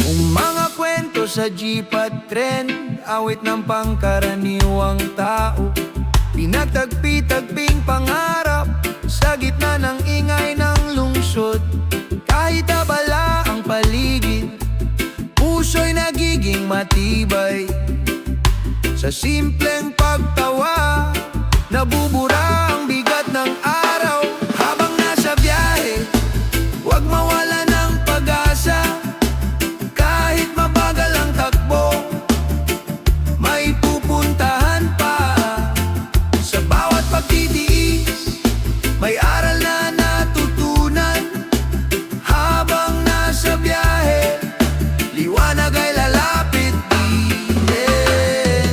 Kung mga kwento sa jeep at tren, awit ng pangkaraniwang tao. Pinagtagpi-tagping pangarap sa gitna ng ingay ng lungsod. Kahit abala ang paligid, puso'y nagiging matibay. Sa simpleng pagtawa, nabubura ang bigat ng araw. Habang nasa biyahe, huwag mawala ng pag-asa. Kahit mabagal ang takbo, may pupuntahan pa. Sa bawat pagtitiis, may aral na natutunan. Habang nasa biyahe, liwanag ay lalapit din.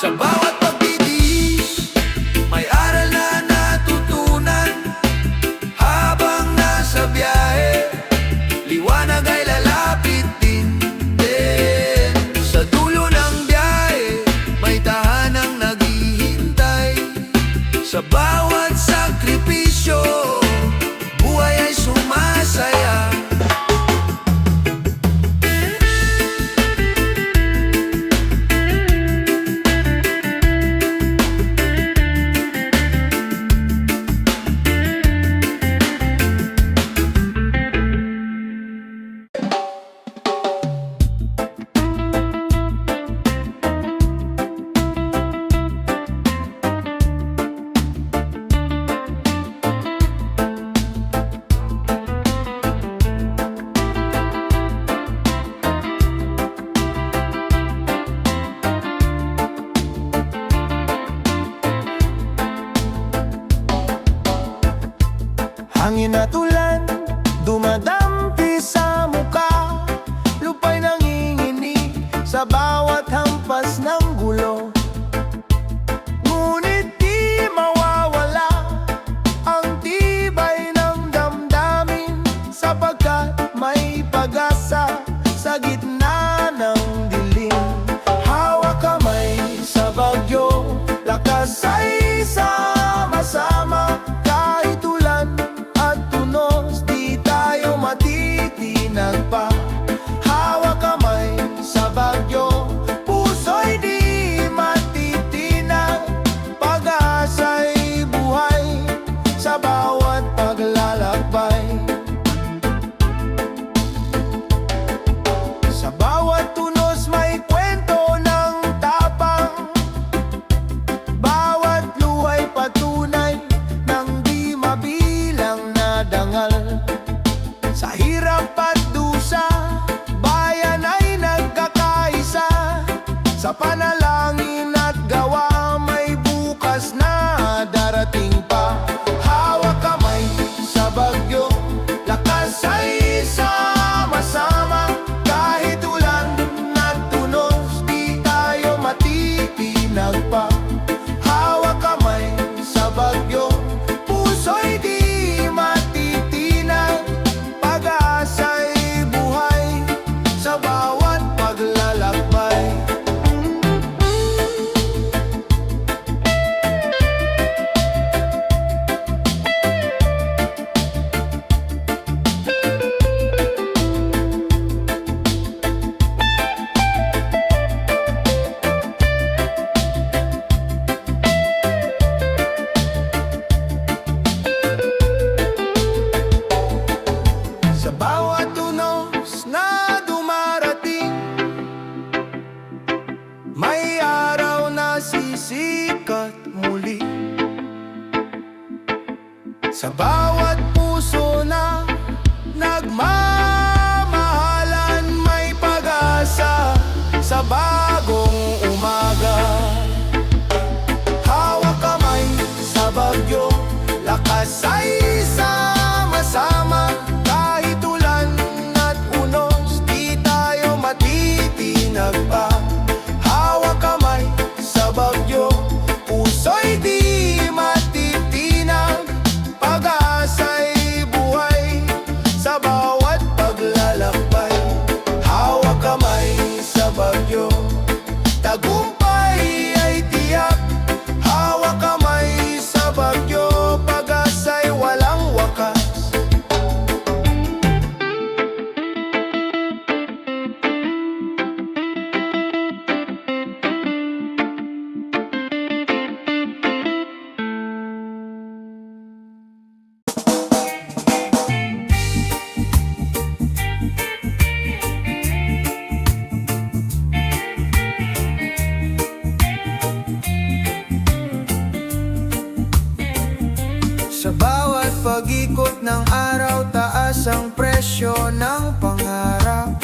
Sa bawat pagtitiis, may aral na natutunan. Habang nasa biyahe, liwanag ay lalapit din. Sa dulo ng biyahe, may tahanang naghihintay. Sa bawat sakripisyo, buhay ay sumasaya. Hangin at ulan, dumadampi sa muka. Lupa'y nanginginig sa bawat hampas ng gulo. Ngunit di mawawala ang tibay ng damdamin, sapagkat may pag-asa sa gitna ng dilim. Hawak kamay sa bagyo, lakas ay sama-sama. Kahit ulan at tunos, di tayo matitinag pa. Hawak kamay sa bagyo, puso'y di matitinag. Pag-asa'y buhay sa bawat paglalakbay. Sa bawat tunos may kwento ng tapang. Bawat luha'y patunay ng di mabilang na dangal. Sa hirap at dusa, bayan ay nagkakaisa. Sa panalangin at gawa, may bukas na darating pa. Hawak kamay sa bagyo, lakas ay sama-sama. Kahit ulan at tunos, di tayo matitinag pa. Hawak kamay sa bagyo, puso'y di matitinag. Pag-asa'y buhay sa bawat paglalakbay. Sa bawat tunos na dumarating, may araw na sisikat muli. Sa bawat puso na nagmamahalan, may pag-asa sa bagong umaga. Hawak kamay sa bagyo, lakas ay sama-sama. Kahit ulan at unos, di tayo matitinag pa. Hawak kamay sa bagyo, puso'y di matitinag. Pag-asa'y buhay sa bawat paglalakbay. Hawak kamay sa bagyo, tagumpay ay tiyak. Hawak kamay sa bagyo, pag-asa'y walang wakas. Sa bawat pag-ikot ng araw, taas ang presyo ng pangarap.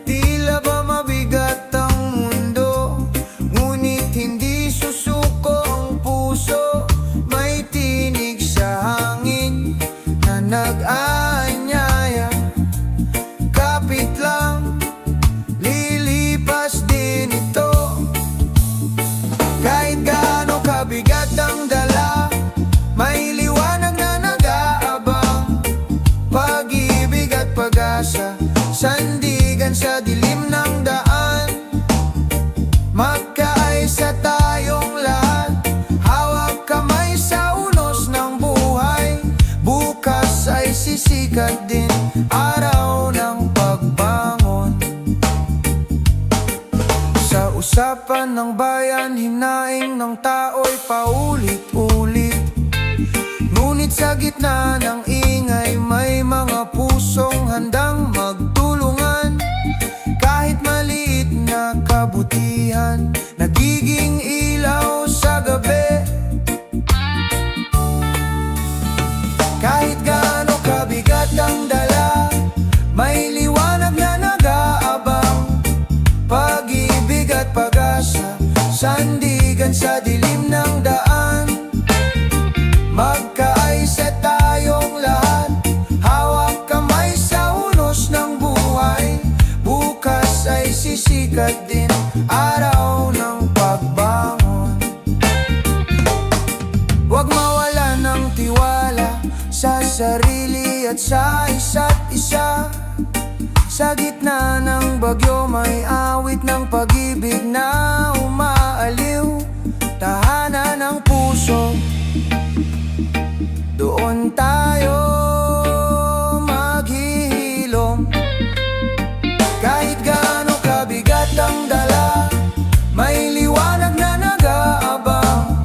Tila ba mabigat ang mundo, ngunit hindi susuko ang puso. May tinig sa hangin na nag-aanyaya. Kapit lang, lilipas din ito. sa dilim ng daan. Magkaisa tayong lahat, hawak kamay sa unos ng buhay. Bukas ay sisikat din, araw ng pagbangon. Sa usapan ng bayan, hinaing ng tao'y paulit-ulit. Ngunit sa gitna ng ingay, may mga pusong handang magtulungan. Kahit maliit na kabutihan, nagiging ilaw sa gabi. Kahit gaano kabigat ang dala, may liwanag na nag-aabang. Pag-ibig at pag-asa, sandigan sa dilim ng daan. Magkaisa tayong lahat, hawak kamay sa unos ng buhay. Bukas ay sisikat din, araw ng pagbangon. Huwag mawala ng tiwala sa sarili at sa isa't isa. Sa gitna ng bagyo, may awit ng pag-ibig na umaaliw. Tahanan ng puso, doon tayo maghihilom. Kahit gaano kabigat ang dala, may liwanag na nag-aabang.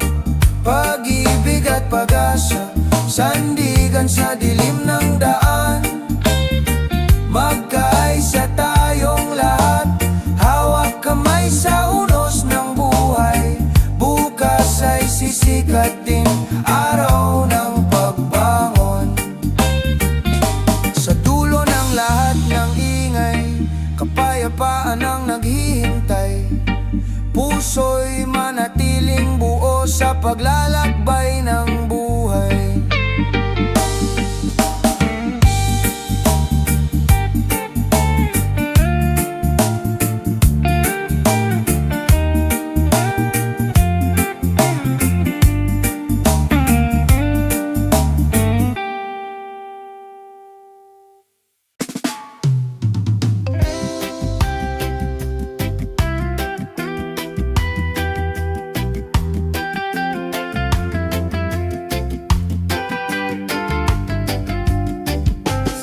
Pag-ibig at pag-asa, sandigan sa dilim ng daan. Magkaisa tayong lahat, hawak kamay sa unos ng buhay. Bukas ay sisikat din, araw ng pagbangon. Sa dulo ng lahat ng ingay, kapayapaan ang naghihintay. Puso'y manatiling buo sa paglalakbay ng buhay.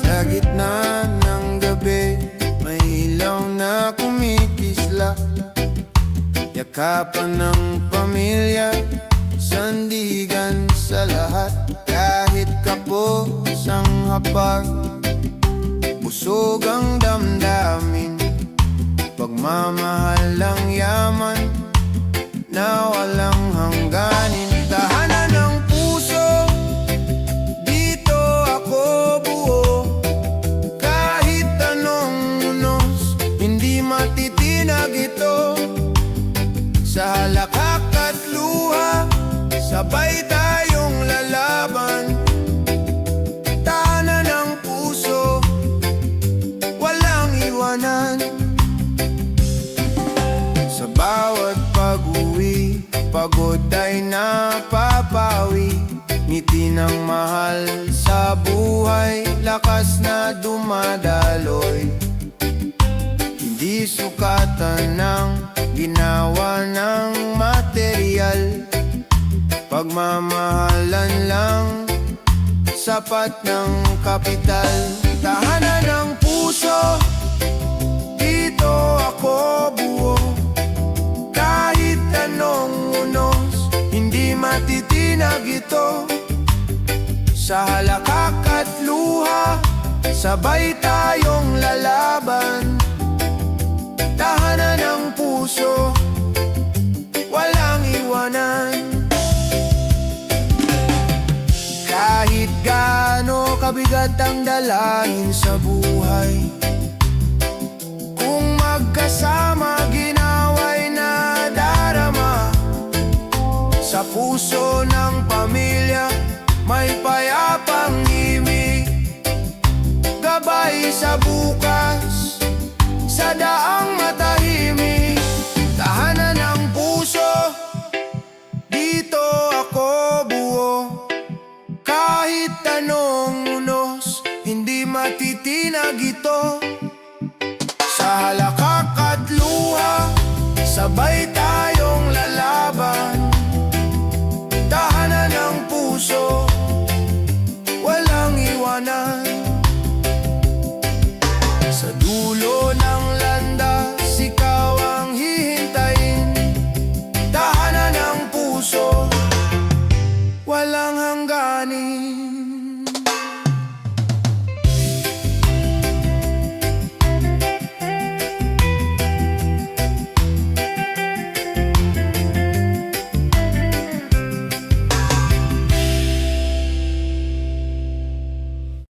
Sa gitna ng gabi, may ilaw na kumikisla. Yakapan ng pamilya, sandigan sa lahat. Kahit kapos ang hapag, busog ang damdamin. Pagmamahal ang yaman na walang hangganin. Tahanan ng puso, dito ako buo. Kahit anong unos, hindi matitinag ito. Sa halakak at luha, sabay tayong lalaban. Tahanan ng puso, walang iwanan. Sa bawat pag-uwi, pagod ay napapawi. Ngiti ng mahal sa buhay, lakas na dumadaloy. Hindi sukatan ng ginawa ng material. Pagmamahalan lang, sapat ng kapital. Tahanan ng puso, dito ako buo. Kahit anong unos, hindi matitinag ito. Sa halakak at luha, sabay tayong lalaban. Tahanan ng puso, walang iwanan. Kahit gaano kabigat ang dalahin sa buhay, kung magkasama ginaway na darama. Sa puso ng pamilya, may payapang himig. Gabay sa bukas, sa daang matahimik. Tahanan ng puso, dito ako buo. Kahit anong unos, hindi matitinag ito.